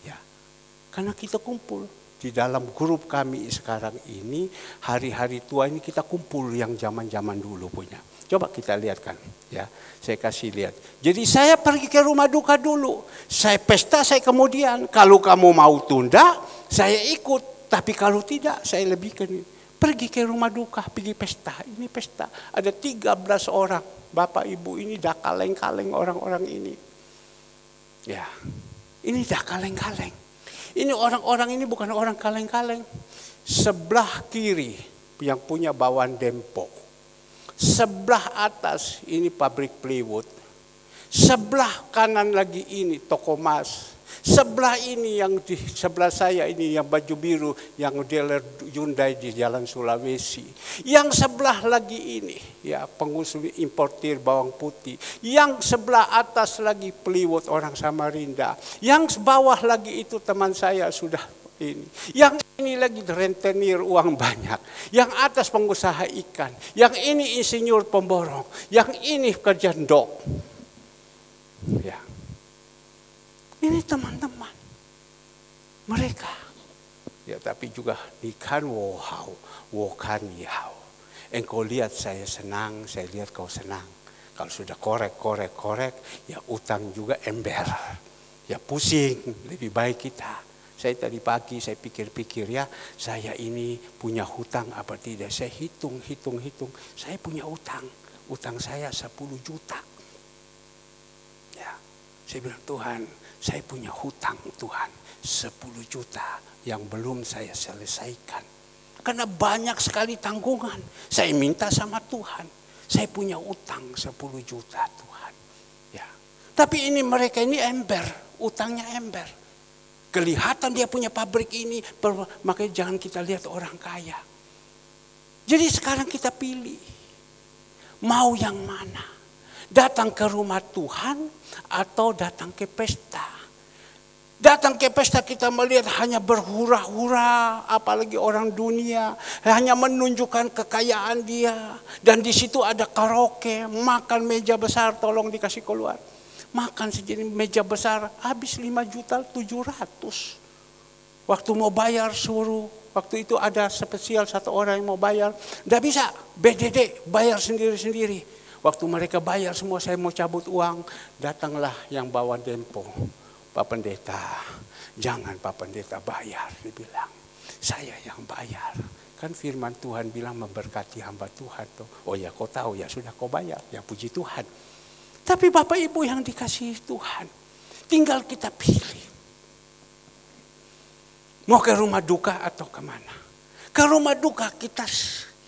Ya, karena kita kumpul. Di dalam grup kami sekarang ini, hari-hari tua ini kita kumpul yang zaman-zaman dulu punya. Coba kita lihat kan, ya. Saya kasih lihat. Jadi saya pergi ke rumah duka dulu. Saya pesta, saya kemudian. Kalau kamu mau tunda, saya ikut. Tapi kalau tidak, saya lebihkan. Pergi ke rumah duka, pergi pesta. Ini pesta. Ada 13 orang. Bapak Ibu ini dah kaleng-kaleng orang-orang ini. Ya, ini dah kaleng-kaleng. Ini orang-orang ini bukan orang kaleng-kaleng. Sebelah kiri yang punya bawaan Dempo. Sebelah atas ini pabrik plywood. Sebelah kanan lagi ini toko emas. Sebelah ini yang di sebelah saya ini yang baju biru yang dealer Hyundai di Jalan Sulawesi. Yang sebelah lagi ini ya pengusaha importir bawang putih. Yang sebelah atas lagi plywood orang Samarinda. Yang bawah lagi itu teman saya sudah ini. Yang ini lagi rentenir uang banyak. Yang atas pengusaha ikan. Yang ini insinyur pemborong. Yang ini kerja dok. Ya. Ini teman-teman mereka. Ya tapi juga ikan wow, wokan yau. Engkau lihat saya senang, saya lihat kau senang. Kalau sudah korek, ya utang juga ember. Ya pusing, lebih baik kita. Saya tadi pagi saya pikir-pikir ya, saya ini punya hutang apa tidak. Saya hitung. Saya punya utang. Utang saya 10 juta. Ya, saya bilang Tuhan, saya punya hutang Tuhan 10 juta yang belum saya selesaikan. Karena banyak sekali tanggungan. Saya minta sama Tuhan. Saya punya utang 10 juta Tuhan. Ya. Tapi ini mereka ini ember. Utangnya ember. Kelihatan dia punya pabrik ini. Makanya jangan kita lihat orang kaya. Jadi sekarang kita pilih. Mau yang mana? Datang ke rumah Tuhan atau datang ke pesta. Datang ke pesta kita melihat hanya berhura-hura, apalagi orang dunia, hanya menunjukkan kekayaan dia. Dan di situ ada karaoke, makan meja besar, tolong dikasih keluar. Makan sejenis meja besar, habis 5.700.000. Waktu mau bayar suruh, waktu itu ada spesial satu orang yang mau bayar, tidak bisa, BDD bayar sendiri-sendiri. Waktu mereka bayar semua, saya mau cabut uang, datanglah yang bawa Dempo. Pak Pendeta, jangan Pak Pendeta bayar, dia bilang. Saya yang bayar. Kan firman Tuhan bilang memberkati hamba Tuhan. Oh ya kau tahu ya, sudah kau bayar, ya puji Tuhan. Tapi Bapak Ibu yang dikasihi Tuhan, tinggal kita pilih. Mau ke rumah duka atau kemana? Ke rumah duka kita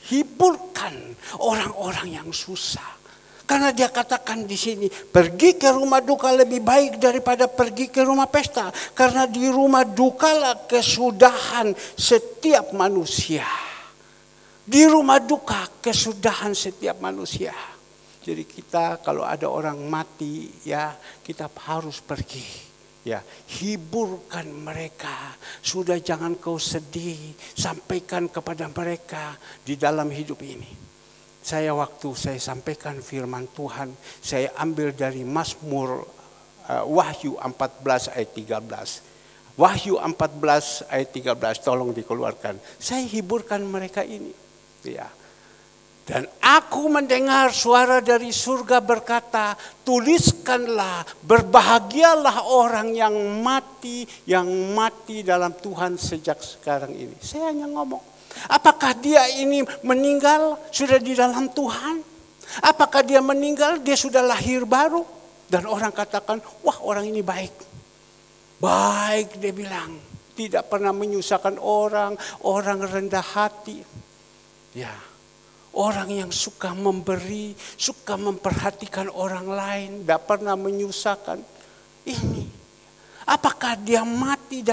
hiburkan orang-orang yang susah. Karena dia katakan di sini, pergi ke rumah duka lebih baik daripada pergi ke rumah pesta. Karena di rumah dukalah kesudahan setiap manusia. Di rumah duka kesudahan setiap manusia. Jadi kita kalau ada orang mati ya kita harus pergi. Ya, hiburkan mereka. Sudah jangan kau sedih, sampaikan kepada mereka di dalam hidup ini. Waktu saya sampaikan firman Tuhan, saya ambil dari Mazmur Wahyu 14 ayat 13. Wahyu 14 ayat 13, tolong dikeluarkan. Saya hiburkan mereka ini. Ya. Dan aku mendengar suara dari surga berkata, tuliskanlah, berbahagialah orang yang mati dalam Tuhan sejak sekarang ini. Saya hanya ngomong. Apakah dia ini meninggal sudah di dalam Tuhan? Apakah dia meninggal dia sudah lahir baru? Dan orang katakan, wah orang ini baik. Baik dia bilang. Tidak pernah menyusahkan orang rendah hati. Ya, orang yang suka memberi, suka memperhatikan orang lain, tidak pernah menyusahkan. Ini, apakah dia mati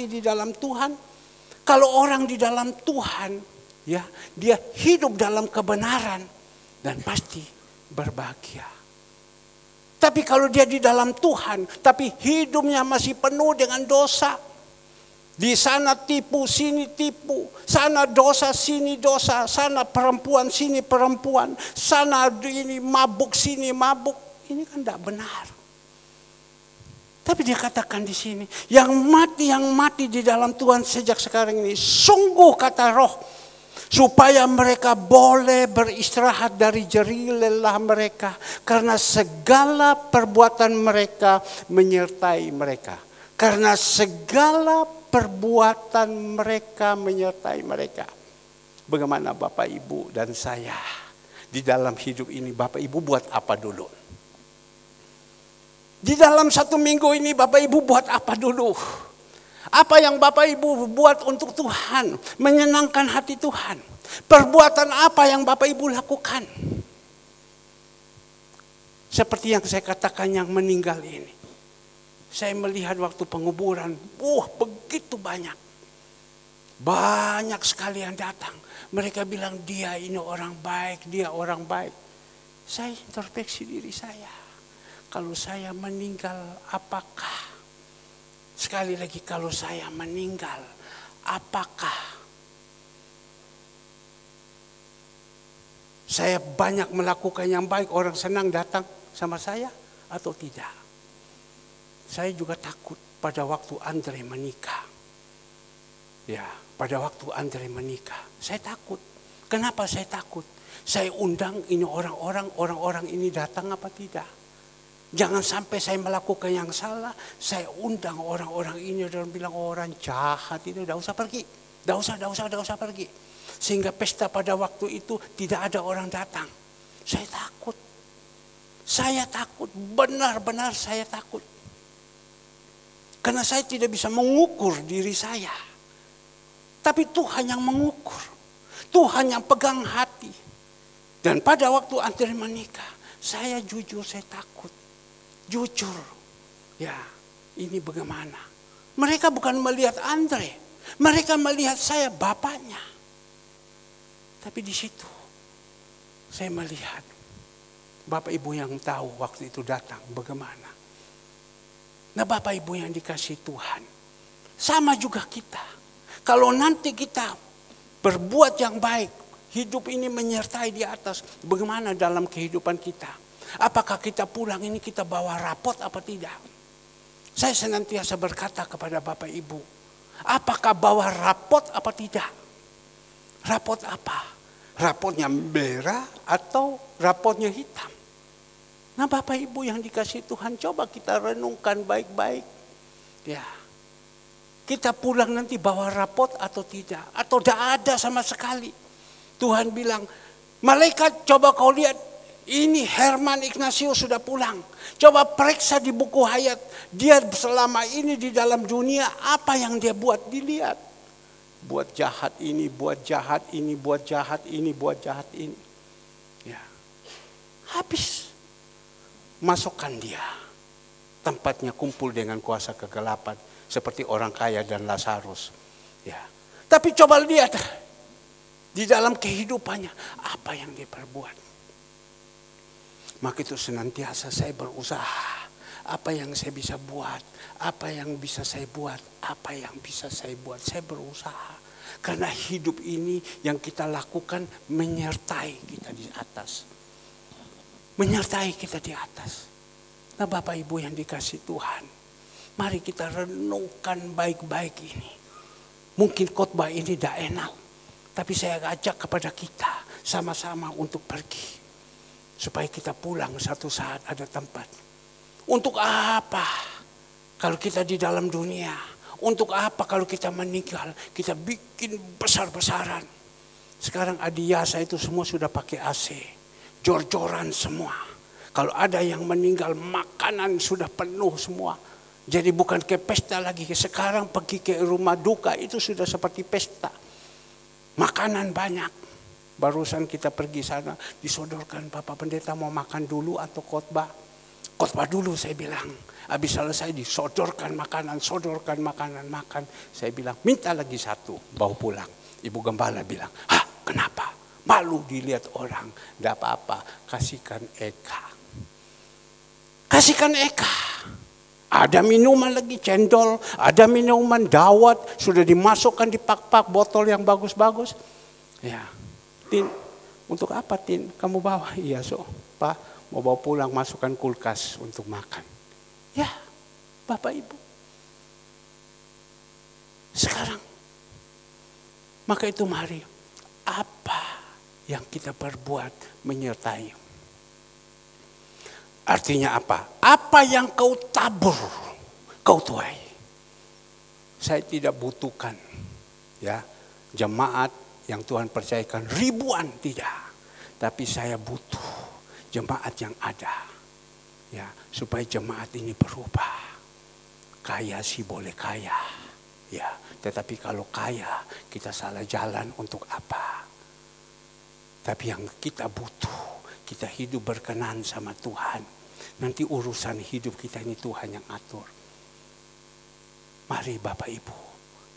di dalam Tuhan? Kalau orang di dalam Tuhan, ya, dia hidup dalam kebenaran dan pasti berbahagia. Tapi kalau dia di dalam Tuhan, tapi hidupnya masih penuh dengan dosa. Di sana tipu, sini tipu. Sana dosa, sini dosa. Sana perempuan, sini perempuan. Sana ini mabuk, sini mabuk. Ini kan tidak benar. Tapi dia katakan di sini, yang mati di dalam Tuhan sejak sekarang ini, sungguh kata Roh, supaya mereka boleh beristirahat dari jerih lelah mereka, karena segala perbuatan mereka menyertai mereka. Karena segala perbuatan mereka menyertai mereka. Bagaimana Bapak Ibu dan saya di dalam hidup ini, Bapak Ibu buat apa dulu? Di dalam 1 minggu ini Bapak Ibu buat apa dulu? Apa yang Bapak Ibu buat untuk Tuhan? Menyenangkan hati Tuhan. Perbuatan apa yang Bapak Ibu lakukan? Seperti yang saya katakan yang meninggal ini. Saya melihat waktu penguburan, begitu banyak. Banyak sekali yang datang. Mereka bilang dia ini orang baik, dia orang baik. Saya introspeksi diri saya. Kalau saya meninggal, apakah? Sekali lagi, kalau saya meninggal, apakah saya banyak melakukan yang baik, orang senang datang sama saya atau tidak? Saya juga takut pada waktu Andre menikah. Ya, pada waktu Andre menikah, saya takut. Kenapa saya takut? Saya undang ini orang-orang ini datang apa tidak? Jangan sampai saya melakukan yang salah, saya undang orang-orang ini dan bilang orang jahat itu, tidak usah pergi. Tidak usah pergi. Sehingga pesta pada waktu itu tidak ada orang datang. Saya takut. Saya takut, benar-benar saya takut. Karena saya tidak bisa mengukur diri saya. Tapi Tuhan yang mengukur. Tuhan yang pegang hati. Dan pada waktu Andre menikah, saya jujur, saya takut. Jujur, ya ini bagaimana? Mereka bukan melihat Andre, mereka melihat saya bapaknya. Tapi di situ saya melihat Bapak Ibu yang tahu waktu itu datang bagaimana. Nah Bapak Ibu yang dikasih Tuhan, sama juga kita. Kalau nanti kita berbuat yang baik, hidup ini menyertai di atas, bagaimana dalam kehidupan kita? Apakah kita pulang ini kita bawa rapot apa tidak? Saya senantiasa berkata kepada Bapak Ibu, apakah bawa rapot apa tidak? Rapot apa? Rapotnya merah atau rapotnya hitam? Nah Bapak Ibu yang dikasih Tuhan, coba kita renungkan baik-baik. Ya, kita pulang nanti bawa rapot atau tidak? Atau tidak ada sama sekali? Tuhan bilang, malaikat coba kau lihat. Ini Herman Ignatius sudah pulang. Coba periksa di buku hayat. Dia selama ini di dalam dunia, apa yang dia buat, dilihat. Buat jahat ini, buat jahat ini, buat jahat ini, buat jahat ini. Ya. Habis. Masukkan dia. Tempatnya kumpul dengan kuasa kegelapan. Seperti orang kaya dan Lazarus. Ya. Tapi coba lihat. Di dalam kehidupannya, apa yang dia perbuat. Maka itu senantiasa saya berusaha. Apa yang saya bisa buat. Apa yang bisa saya buat. Apa yang bisa saya buat. Saya berusaha. Karena hidup ini yang kita lakukan menyertai kita di atas. Menyertai kita di atas. Nah Bapak Ibu yang dikasih Tuhan. Mari kita renungkan baik-baik ini. Mungkin khotbah ini tidak enak. Tapi saya ajak kepada kita sama-sama untuk pergi. Supaya kita pulang satu saat ada tempat. Untuk apa kalau kita di dalam dunia? Untuk apa kalau kita meninggal? Kita bikin besar-besaran. Sekarang Adiasa itu semua sudah pakai AC. Jor-joran semua. Kalau ada yang meninggal, makanan sudah penuh semua. Jadi bukan ke pesta lagi. Sekarang pergi ke rumah duka itu sudah seperti pesta. Makanan banyak. Barusan kita pergi sana, disodorkan, Bapak Pendeta mau makan dulu atau khotbah? Khotbah dulu saya bilang. Habis selesai disodorkan makanan, makan. Saya bilang, minta lagi satu, bawa pulang. Ibu Gembala bilang, kenapa? Malu dilihat orang. Tidak apa-apa, kasihkan Eka. Kasihkan Eka. Ada minuman lagi, cendol, ada minuman dawet, sudah dimasukkan di pak-pak botol yang bagus-bagus. Ya, Tin, untuk apa Tin? Kamu bawa? Iya so, Pak, mau bawa pulang, masukkan kulkas untuk makan. Ya, Bapak Ibu. Sekarang, maka itu mari, apa yang kita perbuat menyertai? Artinya apa? Apa yang kau tabur, kau tuai. Saya tidak butuhkan ya jemaat yang Tuhan percayakan ribuan, tidak. Tapi saya butuh jemaat yang ada. Ya, supaya jemaat ini berubah. Kaya sih boleh kaya. Ya, tetapi kalau kaya kita salah jalan untuk apa? Tapi yang kita butuh, kita hidup berkenan sama Tuhan. Nanti urusan hidup kita ini Tuhan yang atur. Mari Bapak Ibu,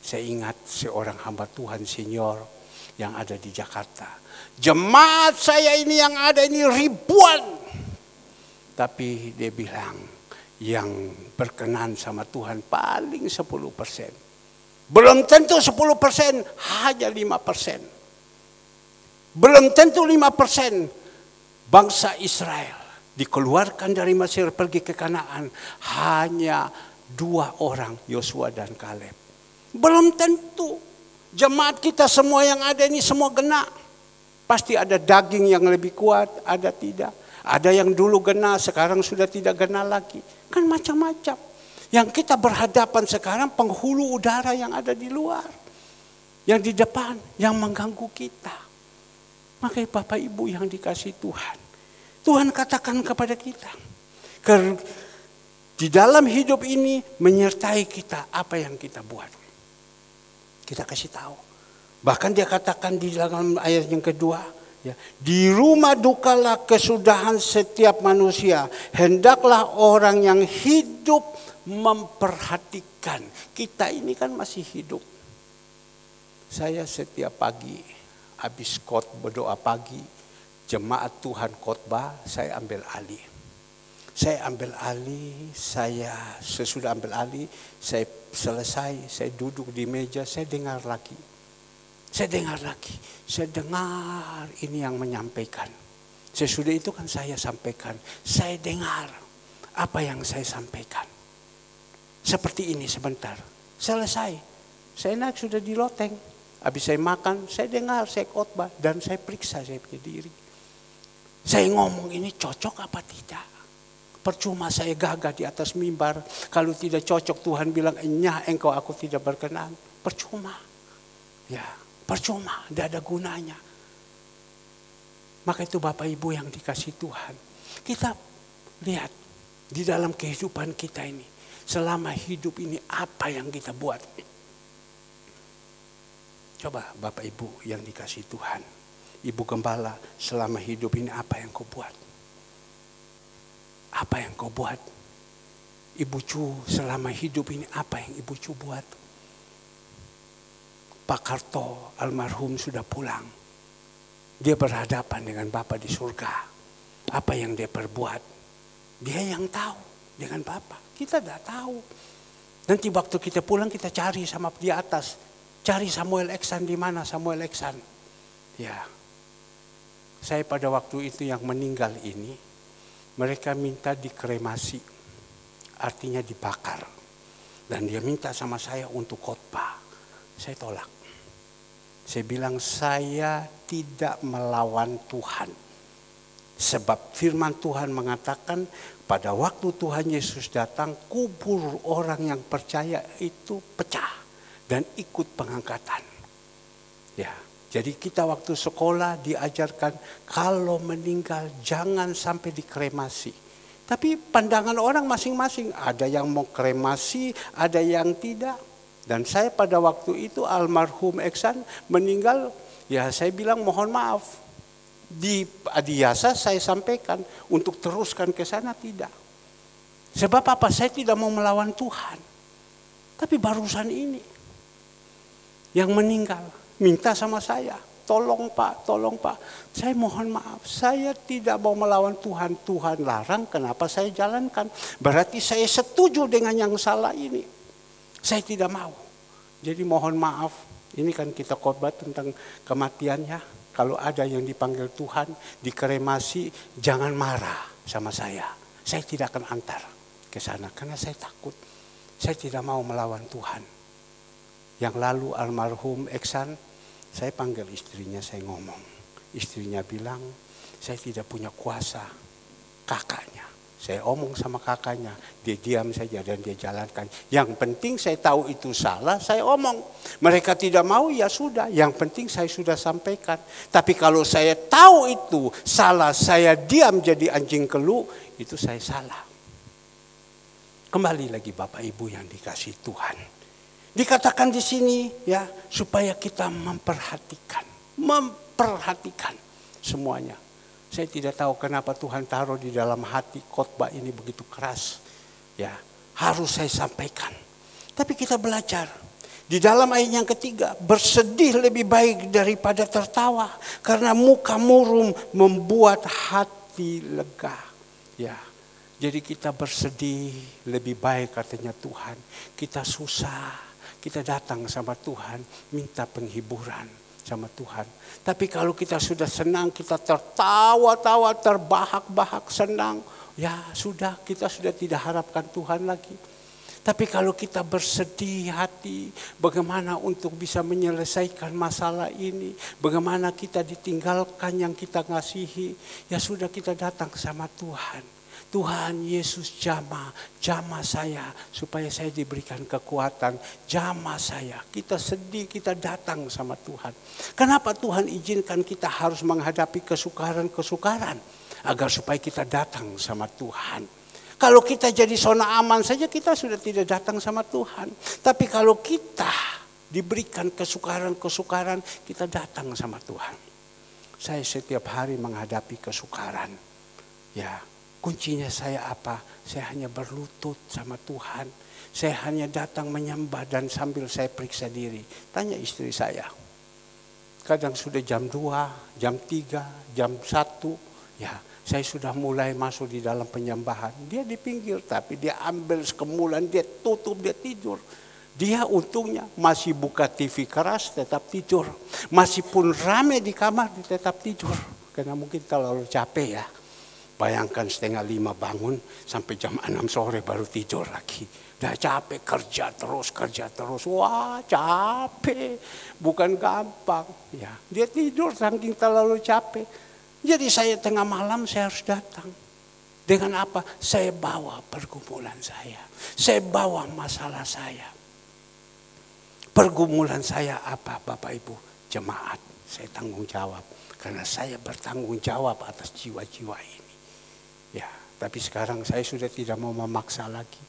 saya ingat seorang hamba Tuhan senior yang ada di Jakarta. Jemaat saya ini yang ada ini ribuan. Tapi dia bilang yang berkenan sama Tuhan paling 10%. Belum tentu 10%, hanya 5%. Belum tentu 5%. Bangsa Israel dikeluarkan dari Mesir pergi ke Kanaan, hanya 2 orang, Yosua dan Kaleb. Belum tentu jemaat kita semua yang ada ini semua gena. Pasti ada daging yang lebih kuat, ada tidak. Ada yang dulu gena, sekarang sudah tidak gena lagi. Kan macam-macam. Yang kita berhadapan sekarang penghulu udara yang ada di luar. Yang di depan, yang mengganggu kita. Makanya Bapak Ibu yang dikasih Tuhan. Tuhan katakan kepada kita. Di dalam hidup ini menyertai kita apa yang kita buat. Kita kasih tahu. Bahkan dia katakan di dalam ayat yang kedua. Ya, di rumah dukalah kesudahan setiap manusia. Hendaklah orang yang hidup memperhatikan. Kita ini kan masih hidup. Saya setiap pagi habis berdoa pagi. Jemaat Tuhan khotbah, saya ambil alih. Saya sesudah ambil alih, saya selesai, saya duduk di meja, saya dengar lagi. Saya dengar ini yang menyampaikan. Sesudah itu kan saya sampaikan, saya dengar apa yang saya sampaikan. Seperti ini sebentar, selesai. Saya naik sudah di loteng, habis saya makan, saya dengar, saya khotbah, dan saya periksa saya punya diri. Saya ngomong ini cocok apa tidak? Percuma saya gagah di atas mimbar. Kalau tidak cocok Tuhan bilang, "Nyah engkau aku tidak berkenan." Percuma. Ya, percuma, tidak ada gunanya. Maka itu Bapak Ibu yang dikasih Tuhan. Kita lihat di dalam kehidupan kita ini. Selama hidup ini apa yang kita buat? Coba Bapak Ibu yang dikasih Tuhan. Ibu Gembala, selama hidup ini apa yang kau buat? Apa yang kau buat? Ibu Cu, selama hidup ini apa yang Ibu Cu buat? Pak Karto, almarhum sudah pulang. Dia berhadapan dengan Bapa di surga. Apa yang dia perbuat? Dia yang tahu dengan Bapa. Kita tidak tahu. Nanti waktu kita pulang kita cari sama di atas. Cari Samuel Eksan di mana Samuel Eksan. Ya. Saya pada waktu itu yang meninggal ini, mereka minta dikremasi, artinya dibakar. Dan dia minta sama saya untuk khotbah. Saya tolak. Saya bilang saya tidak melawan Tuhan. Sebab firman Tuhan mengatakan pada waktu Tuhan Yesus datang, kubur orang yang percaya itu pecah dan ikut pengangkatan. Ya. Jadi kita waktu sekolah diajarkan kalau meninggal jangan sampai dikremasi. Tapi pandangan orang masing-masing. Ada yang mau kremasi, ada yang tidak. Dan saya pada waktu itu almarhum Eksan meninggal, ya saya bilang mohon maaf. Di Adiasa saya sampaikan untuk teruskan ke sana tidak. Sebab apa? Saya tidak mau melawan Tuhan. Tapi barusan ini yang meninggal minta sama saya, tolong Pak, tolong Pak. Saya mohon maaf, saya tidak mau melawan Tuhan. Tuhan larang, kenapa saya jalankan? Berarti saya setuju dengan yang salah ini. Saya tidak mau. Jadi mohon maaf, ini kan kita khotbah tentang kematiannya. Kalau ada yang dipanggil Tuhan, dikremasi, jangan marah sama saya. Saya tidak akan antar ke sana karena saya takut. Saya tidak mau melawan Tuhan. Yang lalu almarhum Eksan, saya panggil istrinya, saya ngomong. Istrinya bilang, saya tidak punya kuasa. Kakaknya, saya omong sama kakaknya, dia diam saja dan dia jalankan. Yang penting saya tahu itu salah, saya omong. Mereka tidak mau, ya sudah. Yang penting saya sudah sampaikan. Tapi kalau saya tahu itu salah, saya diam jadi anjing kelu, itu saya salah. Kembali lagi Bapak Ibu yang dikasihi Tuhan. Dikatakan di sini ya supaya kita memperhatikan semuanya. Saya tidak tahu kenapa Tuhan taruh di dalam hati khotbah ini begitu keras. Ya, harus saya sampaikan. Tapi kita belajar di dalam ayat yang ketiga, bersedih lebih baik daripada tertawa karena muka murung membuat hati lega. Ya. Jadi kita bersedih lebih baik katanya Tuhan. Kita susah. Kita datang sama Tuhan, minta penghiburan sama Tuhan. Tapi kalau kita sudah senang, kita tertawa-tawa, terbahak-bahak, senang. Ya sudah, kita sudah tidak harapkan Tuhan lagi. Tapi kalau kita bersedih hati, bagaimana untuk bisa menyelesaikan masalah ini. Bagaimana kita ditinggalkan yang kita ngasihi. Ya sudah kita datang sama Tuhan. Tuhan Yesus jamah saya supaya saya diberikan kekuatan, jamah saya. Kita sedih, kita datang sama Tuhan. Kenapa Tuhan izinkan kita harus menghadapi kesukaran-kesukaran agar supaya kita datang sama Tuhan. Kalau kita jadi zona aman saja kita sudah tidak datang sama Tuhan. Tapi kalau kita diberikan kesukaran-kesukaran, kita datang sama Tuhan. Saya setiap hari menghadapi kesukaran. Ya. Kuncinya saya apa? Saya hanya berlutut sama Tuhan. Saya hanya datang menyembah dan sambil saya periksa diri. Tanya istri saya. Kadang sudah jam 2, jam 3, jam 1. Ya, saya sudah mulai masuk di dalam penyembahan. Dia di pinggir tapi dia ambil sekemulan, dia tutup, dia tidur. Dia untungnya masih buka TV keras tetap tidur. Masih pun rame di kamar dia tetap tidur. Karena mungkin terlalu capek ya. Bayangkan 4:30 bangun sampai jam 6 sore baru tidur lagi. Udah capek kerja terus. Wah capek. Bukan gampang. Ya, dia tidur saking terlalu capek. Jadi saya tengah malam saya harus datang. Dengan apa? Saya bawa pergumulan saya. Saya bawa masalah saya. Pergumulan saya apa Bapak Ibu? Jemaat. Saya tanggung jawab. Karena saya bertanggung jawab atas jiwa-jiwa ini. Ya, tapi sekarang saya sudah tidak mau memaksa lagi.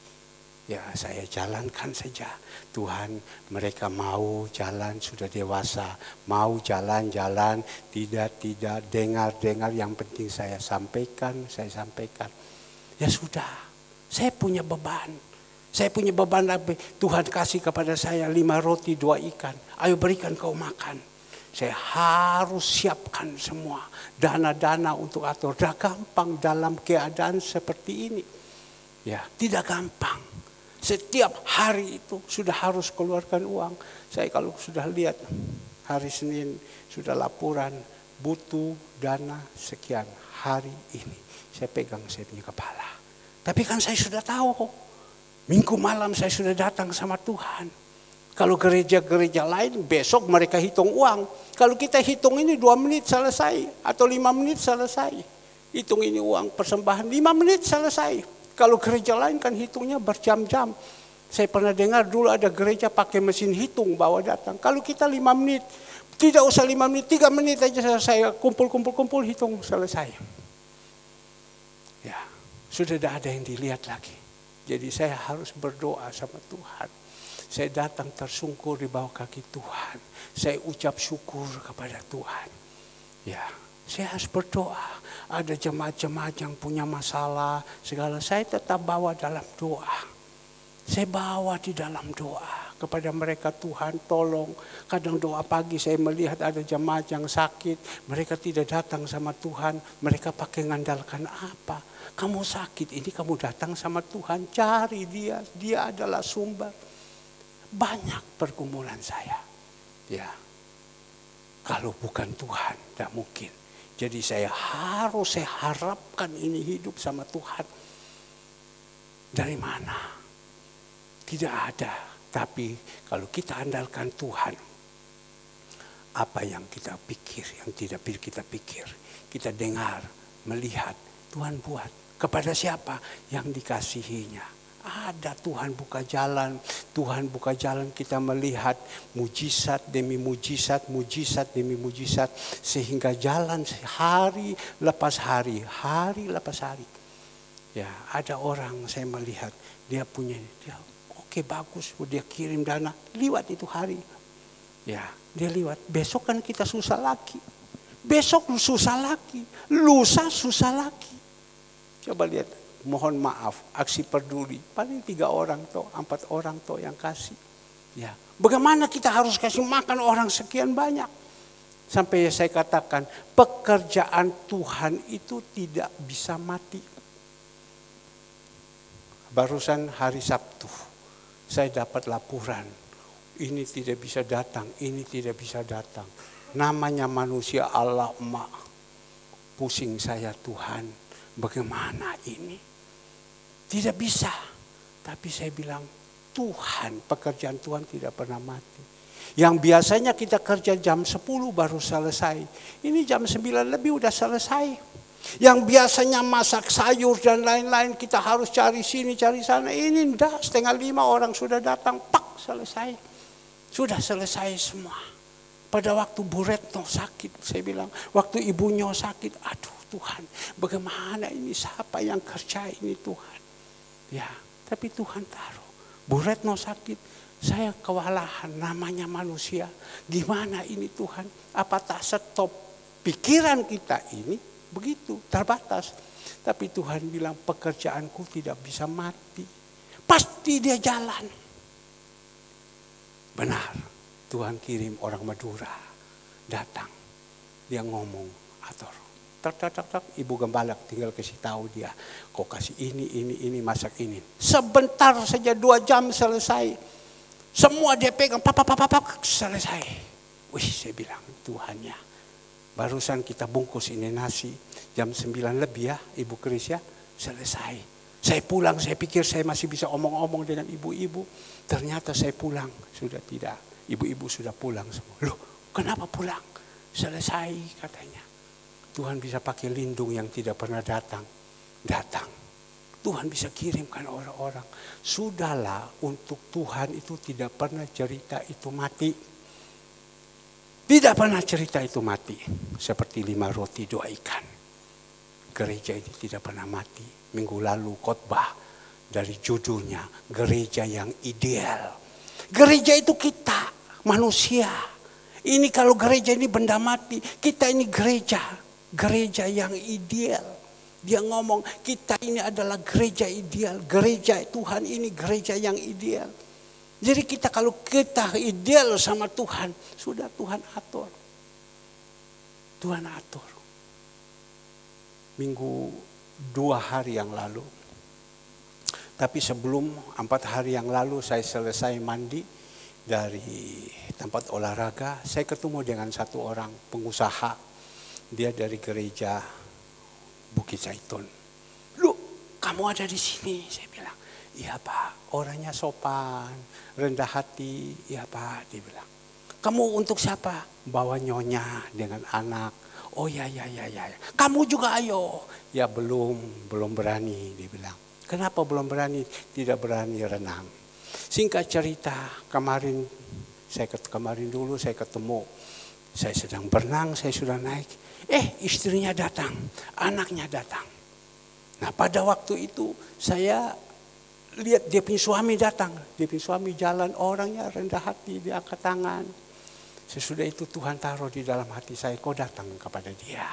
Ya, saya jalankan saja. Tuhan, mereka mau jalan, sudah dewasa. Mau jalan-jalan, tidak, dengar, yang penting saya sampaikan. Ya sudah, saya punya beban. Saya punya beban apa? Tuhan kasih kepada saya 5 roti 2 ikan. Ayo berikan kau makan. Saya harus siapkan semua dana-dana untuk atur. Tidak gampang dalam keadaan seperti ini. Ya, tidak gampang. Setiap hari itu sudah harus keluarkan uang. Saya kalau sudah lihat hari Senin sudah laporan butuh dana sekian hari ini. Saya pegang saya punya kepala. Tapi kan saya sudah tahu. Minggu malam saya sudah datang sama Tuhan. Kalau gereja-gereja lain besok mereka hitung uang. Kalau kita hitung ini 2 menit selesai. Atau 5 menit selesai. Hitung ini uang persembahan 5 menit selesai. Kalau gereja lain kan hitungnya berjam-jam. Saya pernah dengar dulu ada gereja pakai mesin hitung bawa datang. Kalau kita 5 menit. Tidak usah 5 menit, 3 menit aja saya kumpul hitung selesai. Ya, sudah tidak ada yang dilihat lagi. Jadi saya harus berdoa sama Tuhan. Saya datang tersungkur di bawah kaki Tuhan. Saya ucap syukur kepada Tuhan. Ya, saya harus berdoa. Ada jemaat-jemaat yang punya masalah, segala saya tetap bawa dalam doa. Saya bawa di dalam doa. kepada mereka, Tuhan tolong. Kadang doa pagi saya melihat ada jemaat yang sakit, mereka tidak datang sama Tuhan, mereka pakai ngandalkan apa? Kamu sakit, ini kamu datang sama Tuhan, cari dia adalah sumber. Banyak pergumulan saya. Ya. Kalau bukan Tuhan, tidak mungkin. Jadi saya harapkan ini hidup sama Tuhan. Dari mana? Tidak ada. Tapi kalau kita andalkan Tuhan, apa yang kita pikir, yang tidak kita pikir, kita dengar, melihat, Tuhan buat. Kepada siapa? Yang dikasihinya. Ada Tuhan buka jalan kita melihat mujizat demi mujizat, mujizat demi mujizat, sehingga jalan hari lepas hari, hari lepas hari. Ya, ada orang saya melihat dia oke, bagus, dia kirim dana, liwat itu hari. Ya, dia liwat. Besok kan kita susah lagi. Besok susah lagi, lusa susah lagi. Coba lihat, mohon maaf, aksi peduli, paling 3 orang atau 4 orang yang kasih. Ya, bagaimana kita harus kasih makan orang sekian banyak? Sampai saya katakan, pekerjaan Tuhan itu tidak bisa mati. Barusan hari Sabtu, saya dapat laporan, ini tidak bisa datang, ini tidak bisa datang. Namanya manusia, Allah emak, pusing saya Tuhan, bagaimana ini? Tidak bisa. Tapi saya bilang, Tuhan, pekerjaan Tuhan tidak pernah mati. Yang biasanya kita kerja jam 10 baru selesai. Ini jam 9 lebih udah selesai. Yang biasanya masak sayur dan lain-lain, kita harus cari sini, cari sana. Ini enggak, 4:30 orang sudah datang, pak, selesai. Sudah selesai semua. Pada waktu Bu Retno sakit, saya bilang, waktu ibunya sakit, aduh Tuhan, bagaimana ini, siapa yang kerja ini Tuhan? Ya, tapi Tuhan taruh. Bu Retno sakit, saya kewalahan, namanya manusia. Gimana ini Tuhan? Apa tak stop pikiran kita ini begitu, terbatas. Tapi Tuhan bilang, pekerjaanku tidak bisa mati. Pasti dia jalan. Benar, Tuhan kirim orang Madura datang. Dia ngomong, ator. Tak, Ibu Gembala tinggal kasih tahu dia, kok kasih ini, masak ini. Sebentar saja 2 jam selesai. Semua dia pegang, pak, selesai. Wih, saya bilang, Tuhannya. Barusan kita bungkus ini nasi, jam 9 lebih ya, Ibu Kris ya, selesai. Saya pulang, saya pikir saya masih bisa omong-omong dengan ibu-ibu. Ternyata saya pulang, sudah tidak. Ibu-ibu sudah pulang semua. Loh, kenapa pulang? Selesai katanya. Tuhan bisa pakai lindung yang tidak pernah datang. Tuhan bisa kirimkan orang-orang. Sudahlah, untuk Tuhan itu tidak pernah cerita itu mati. Tidak pernah cerita itu mati. Seperti 5 roti 2 ikan. Gereja ini tidak pernah mati. Minggu lalu khotbah dari judulnya, gereja yang ideal. Gereja itu kita, manusia. Ini kalau gereja ini benda mati, kita ini gereja yang ideal. Dia ngomong, kita ini adalah gereja ideal. Gereja Tuhan ini gereja yang ideal. Jadi kita kalau kita ideal sama Tuhan, sudah Tuhan atur. Tuhan atur. Minggu 2 hari yang lalu. Tapi sebelum 4 hari yang lalu saya selesai mandi dari tempat olahraga, saya ketemu dengan satu orang pengusaha. Dia dari gereja Bukit Zaitun. Lu, kamu ada di sini? Saya bilang, iya Pak, orangnya sopan, rendah hati. Iya Pak, dia bilang. Kamu untuk siapa? Bawa nyonya dengan anak. Oh ya. Kamu juga ayo. Ya belum berani, dia bilang. Kenapa belum berani? Tidak berani renang. Singkat cerita, kemarin dulu saya ketemu. Saya sedang berenang, saya sudah naik. Istrinya datang, anaknya datang. Nah pada waktu itu saya lihat dia punya suami datang. Dia punya suami jalan, orangnya rendah hati, dia angkat tangan. Sesudah itu Tuhan taruh di dalam hati saya, kau datang kepada dia.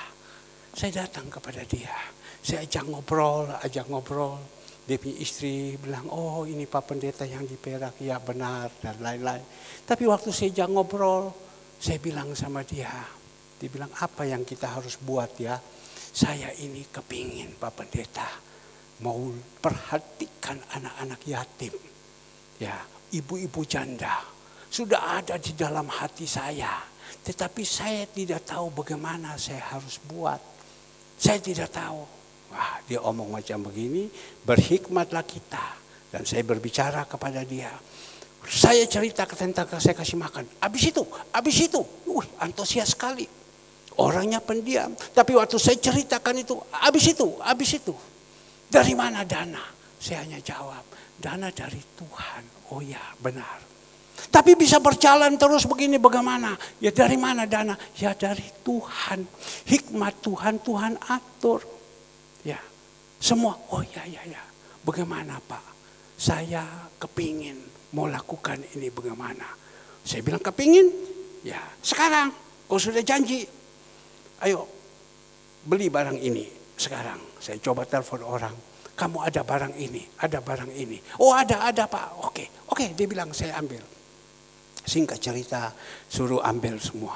Saya datang kepada dia. Saya ajak ngobrol. Dia punya istri bilang, oh ini Pak Pendeta yang di Perak, ya benar, dan lain-lain. Tapi waktu saya ngobrol, saya bilang sama dia bilang apa yang kita harus buat ya. Saya ini kepingin Pak Pendeta mau perhatikan anak-anak yatim. Ya, ibu-ibu janda sudah ada di dalam hati saya. Tetapi saya tidak tahu bagaimana saya harus buat. Saya tidak tahu. Wah, dia omong macam begini, berhikmatlah kita. Dan saya berbicara kepada dia. Saya cerita tentang saya kasih makan. Habis itu, antusias sekali. Orangnya pendiam. Tapi waktu saya ceritakan itu, habis itu. Dari mana dana? Saya hanya jawab, dana dari Tuhan. Oh ya, benar. Tapi bisa berjalan terus begini bagaimana? Ya dari mana dana? Ya dari Tuhan. Hikmat Tuhan, Tuhan atur. Ya, semua, oh ya. Bagaimana Pak? Saya kepingin mau lakukan ini bagaimana? Saya bilang kepingin? Ya, sekarang kau sudah janji. Ayo, beli barang ini sekarang. Saya coba telepon orang. Kamu ada barang ini, ada barang ini. Oh ada Pak, oke, dia bilang saya ambil. Singkat cerita, suruh ambil semua.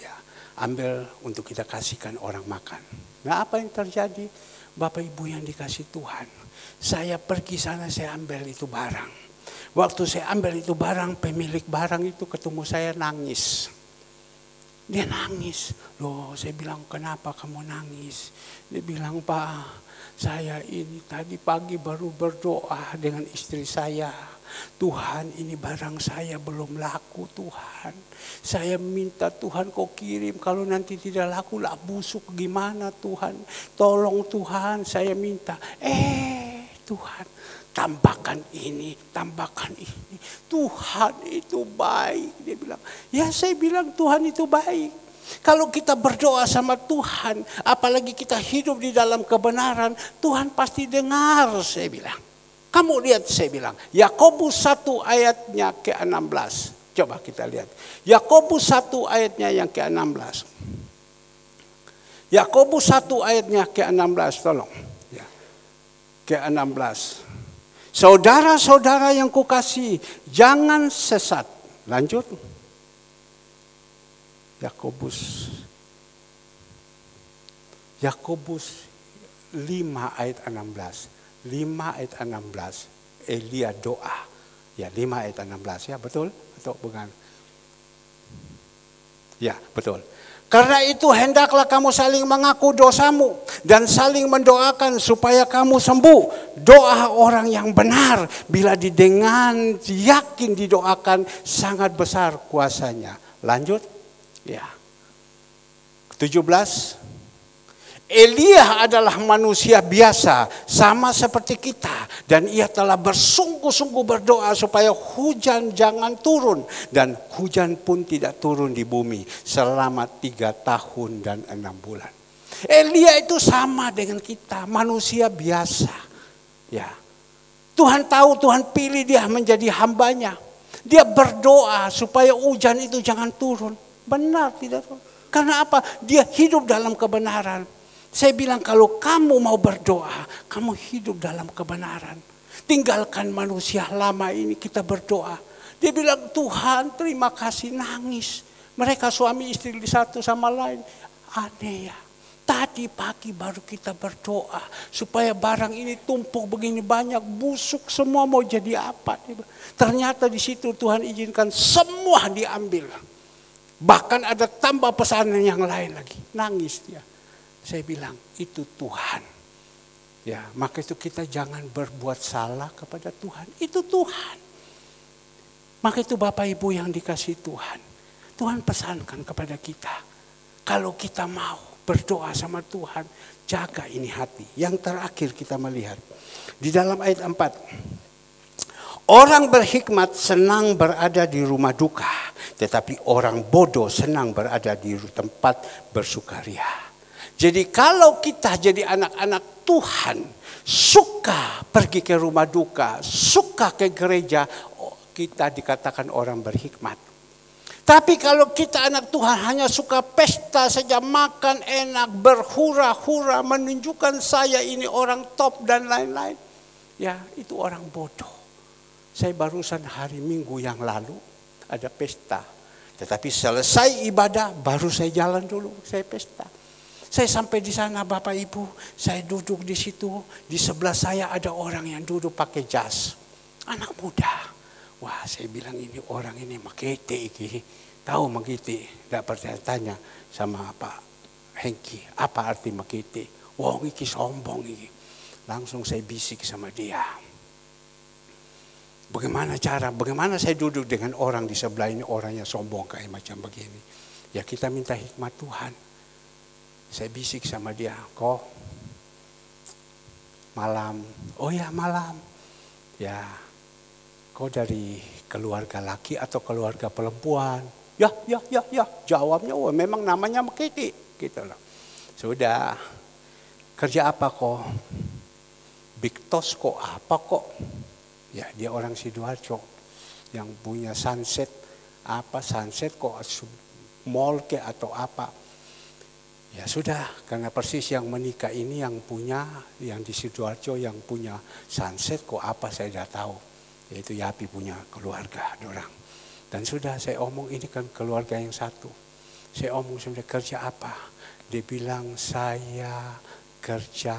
Ya, ambil untuk kita kasihkan orang makan. Nah apa yang terjadi? Bapak Ibu yang dikasih Tuhan. Saya pergi sana, saya ambil itu barang. Waktu saya ambil itu barang, pemilik barang itu ketemu saya nangis. Dia nangis. Loh, saya bilang kenapa kamu nangis? Dia bilang Pak, saya ini tadi pagi baru berdoa dengan istri saya. Tuhan ini barang saya belum laku Tuhan. Saya minta Tuhan kau kirim. Kalau nanti tidak laku lah busuk gimana Tuhan. Tolong Tuhan saya minta. Tuhan tambahkan ini. Tuhan itu baik. Dia bilang. Ya saya bilang Tuhan itu baik. Kalau kita berdoa sama Tuhan. Apalagi kita hidup di dalam kebenaran. Tuhan pasti dengar saya bilang. Kamu lihat saya bilang, Yakobus 1 ayatnya ke-16. Coba kita lihat. Yakobus 1 ayatnya yang ke-16. Yakobus 1 ayatnya ke-16, tolong. Ya. Ke-16. Saudara-saudara yang kukasihi, jangan sesat. Lanjut. Yakobus 5 ayat 16. 5 ayat 16. Elia doa. Ya 5 ayat 16 ya betul? Atau bukan? Ya betul. Karena itu hendaklah kamu saling mengaku dosamu. Dan saling mendoakan supaya kamu sembuh. Doa orang yang benar. Bila dengan yakin didoakan sangat besar kuasanya. Lanjut. Ya. 17. Elia adalah manusia biasa, sama seperti kita. Dan ia telah bersungguh-sungguh berdoa supaya hujan jangan turun. Dan hujan pun tidak turun di bumi selama 3 tahun dan 6 bulan. Elia itu sama dengan kita, manusia biasa. Ya, Tuhan tahu, Tuhan pilih dia menjadi hambanya. Dia berdoa supaya hujan itu jangan turun. Benar tidak? Karena apa? Dia hidup dalam kebenaran. Saya bilang kalau kamu mau berdoa, kamu hidup dalam kebenaran. Tinggalkan manusia lama ini, kita berdoa. Dia bilang Tuhan terima kasih, nangis. Mereka suami istri satu sama lain. Aneh ya. Tadi pagi baru kita berdoa. Supaya barang ini tumpuk begini banyak, busuk semua mau jadi apa. Ternyata di situ Tuhan izinkan semua diambil. Bahkan ada tambah pesanan yang lain lagi. Nangis dia. Saya bilang itu Tuhan. Ya, maka itu kita jangan berbuat salah kepada Tuhan. Itu Tuhan. Maka itu Bapak Ibu yang dikasih Tuhan. Tuhan pesankan kepada kita. Kalau kita mau berdoa sama Tuhan, jaga ini hati. Yang terakhir kita melihat. Di dalam ayat 4. Orang berhikmat senang berada di rumah duka. Tetapi orang bodoh senang berada di tempat bersukaria. Jadi kalau kita jadi anak-anak Tuhan, suka pergi ke rumah duka, suka ke gereja, kita dikatakan orang berhikmat. Tapi kalau kita anak Tuhan hanya suka pesta saja, makan enak, berhura-hura, menunjukkan saya ini orang top dan lain-lain. Ya, itu orang bodoh. Saya barusan hari Minggu yang lalu ada pesta. Tetapi selesai ibadah baru saya jalan dulu, saya pesta. Saya sampai di sana Bapak Ibu, saya duduk di situ. Di sebelah saya ada orang yang duduk pakai jas. Anak muda. Wah, saya bilang ini orang ini makete iki. Tahu makete? Tidak percaya tanya sama Pak Hengki, apa arti makete? Wong iki sombong iki. Langsung saya bisik sama dia. Bagaimana saya duduk dengan orang di sebelah ini, orangnya sombong kayak macam begini. Ya kita minta hikmat Tuhan. Saya bisik sama dia, kok malam, oh ya malam. Ya, kau dari keluarga laki atau keluarga perempuan? Ya, jawabnya, oh memang namanya Makiti. Gitu loh. Sudah, kerja apa kok? Bigtos kok apa kok? Ya dia orang Sidoarjo yang punya sunset kok mall ke atau apa. Ya sudah, karena persis yang menikah ini yang di Sidoarjo yang punya sunset kok apa saya sudah tahu. Yaitu Yapi punya keluarga orang. Dan sudah saya omong ini kan keluarga yang satu. Saya omong sudah kerja apa? Dia bilang saya kerja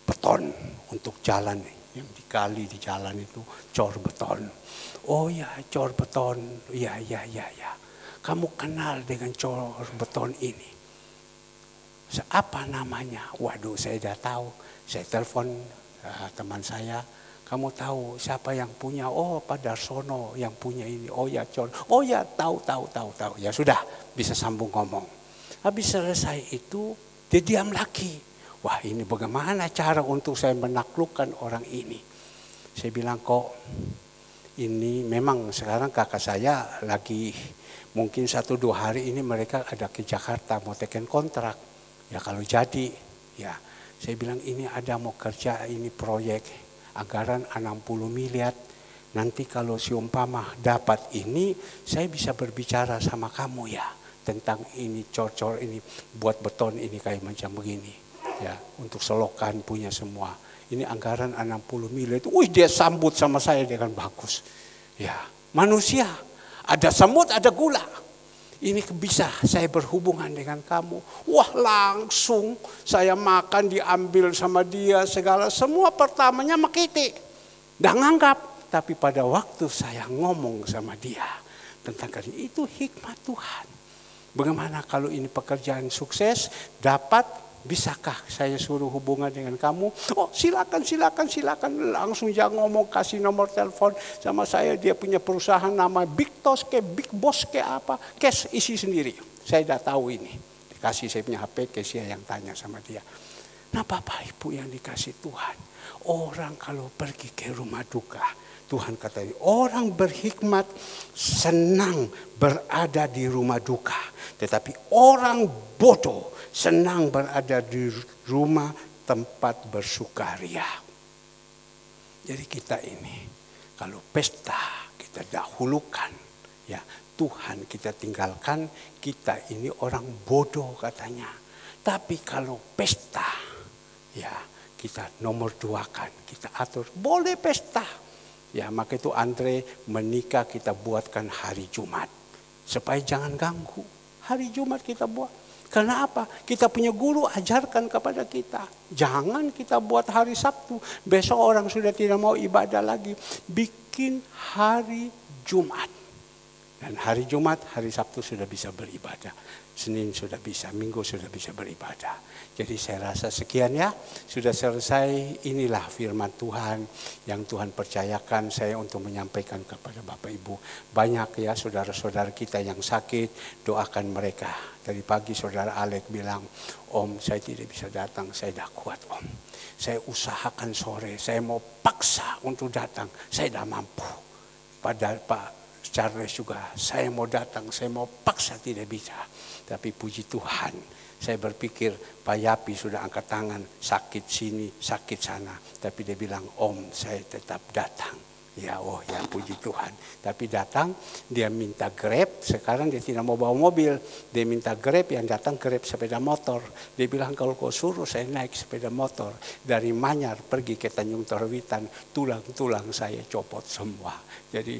beton untuk jalan yang dikali di jalan itu cor beton. Oh ya cor beton, ya. Kamu kenal dengan cor beton ini? Apa namanya? Waduh saya sudah tahu. Saya telepon teman saya. Kamu tahu siapa yang punya? Oh Pak Darsono yang punya ini. Oh ya cor. Oh ya tahu. Ya sudah bisa sambung ngomong. Habis selesai itu dia diam lagi. Wah ini bagaimana cara untuk saya menaklukkan orang ini. Saya bilang kok ini memang sekarang kakak saya lagi mungkin 1-2 hari ini mereka ada ke Jakarta mau teken kontrak. Ya kalau jadi ya saya bilang ini ada mau kerja ini proyek anggaran 60 miliar. Nanti kalau siumpama dapat ini saya bisa berbicara sama kamu ya. Tentang ini cor-cor ini buat beton ini kayak macam begini. Ya, untuk selokan punya semua. Ini anggaran 60 miliar itu. Dia sambut sama saya dengan bagus. Ya, manusia ada semut, ada gula. Ini bisa saya berhubungan dengan kamu. Wah, langsung saya makan diambil sama dia segala semua pertamanya Makiti. Dah nganggap, tapi pada waktu saya ngomong sama dia tentang itu hikmat Tuhan. Bagaimana kalau ini pekerjaan sukses dapat? Bisakah saya suruh hubungan dengan kamu? Oh silakan. Langsung jangan ngomong kasih nomor telepon sama saya. Dia punya perusahaan nama Big Tos ke Big Boss ke apa. Cash isi sendiri. Saya sudah tahu ini. Dikasih saya punya HP Kesia yang tanya sama dia. Nah Bapak Ibu yang dikasih Tuhan. Orang kalau pergi ke rumah duka. Tuhan katanya orang berhikmat senang berada di rumah duka. Tetapi orang bodoh senang berada di rumah tempat bersukaria. Jadi kita ini kalau pesta kita dahulukan ya Tuhan kita tinggalkan, kita ini orang bodoh katanya. Tapi kalau pesta ya kita nomor 2kan, kita atur boleh pesta. Ya maka itu Andre menikah kita buatkan hari Jumat. Supaya jangan ganggu. Hari Jumat kita buat. Karena apa? Kita punya guru ajarkan kepada kita. Jangan kita buat hari Sabtu. Besok orang sudah tidak mau ibadah lagi. Bikin hari Jumat. Dan hari Jumat, hari Sabtu sudah bisa beribadah. Senin sudah bisa, Minggu sudah bisa beribadah. Jadi saya rasa sekian ya. Sudah selesai, inilah firman Tuhan yang Tuhan percayakan saya untuk menyampaikan kepada Bapak Ibu. Banyak ya saudara-saudara kita yang sakit, doakan mereka. Tadi pagi saudara Alek bilang, Om saya tidak bisa datang, saya tidak kuat Om. Saya usahakan sore, saya mau paksa untuk datang, saya tidak mampu. Padahal Pak Charles juga, saya mau datang, saya mau paksa tidak bisa. Tapi puji Tuhan, saya berpikir Pak Yapi sudah angkat tangan, sakit sini, sakit sana. Tapi dia bilang, Om saya tetap datang. Ya, oh ya puji Tuhan. Tapi datang, dia minta Grab, sekarang dia tidak mau bawa mobil. Dia minta Grab, yang datang Grab sepeda motor. Dia bilang kalau kau suruh saya naik sepeda motor. Dari Manyar pergi ke Tanjung Torowitan, tulang-tulang saya copot semua. Jadi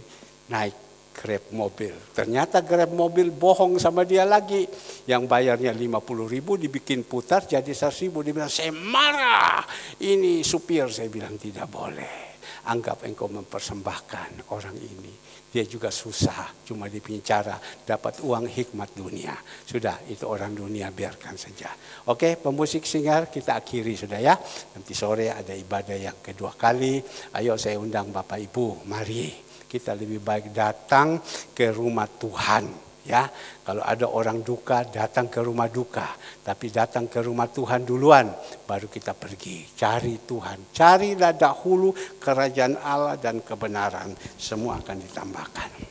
naik Grab mobil. Ternyata Grab mobil bohong sama dia lagi. Yang bayarnya 50.000 dibikin putar jadi 100.000. Dia bilang saya marah. Ini supir, saya bilang tidak boleh. Anggap engkau mempersembahkan orang ini. Dia juga susah, cuma dibicara dapat uang hikmat dunia. Sudah, itu orang dunia biarkan saja. Oke, pemusik Singar kita akhiri sudah ya. Nanti sore ada ibadah yang kedua kali. Ayo saya undang Bapak Ibu, mari kita lebih baik datang ke rumah Tuhan. Ya, kalau ada orang duka datang ke rumah duka, tapi datang ke rumah Tuhan duluan, baru kita pergi cari Tuhan. Carilah dahulu kerajaan Allah dan kebenaran, semua akan ditambahkan.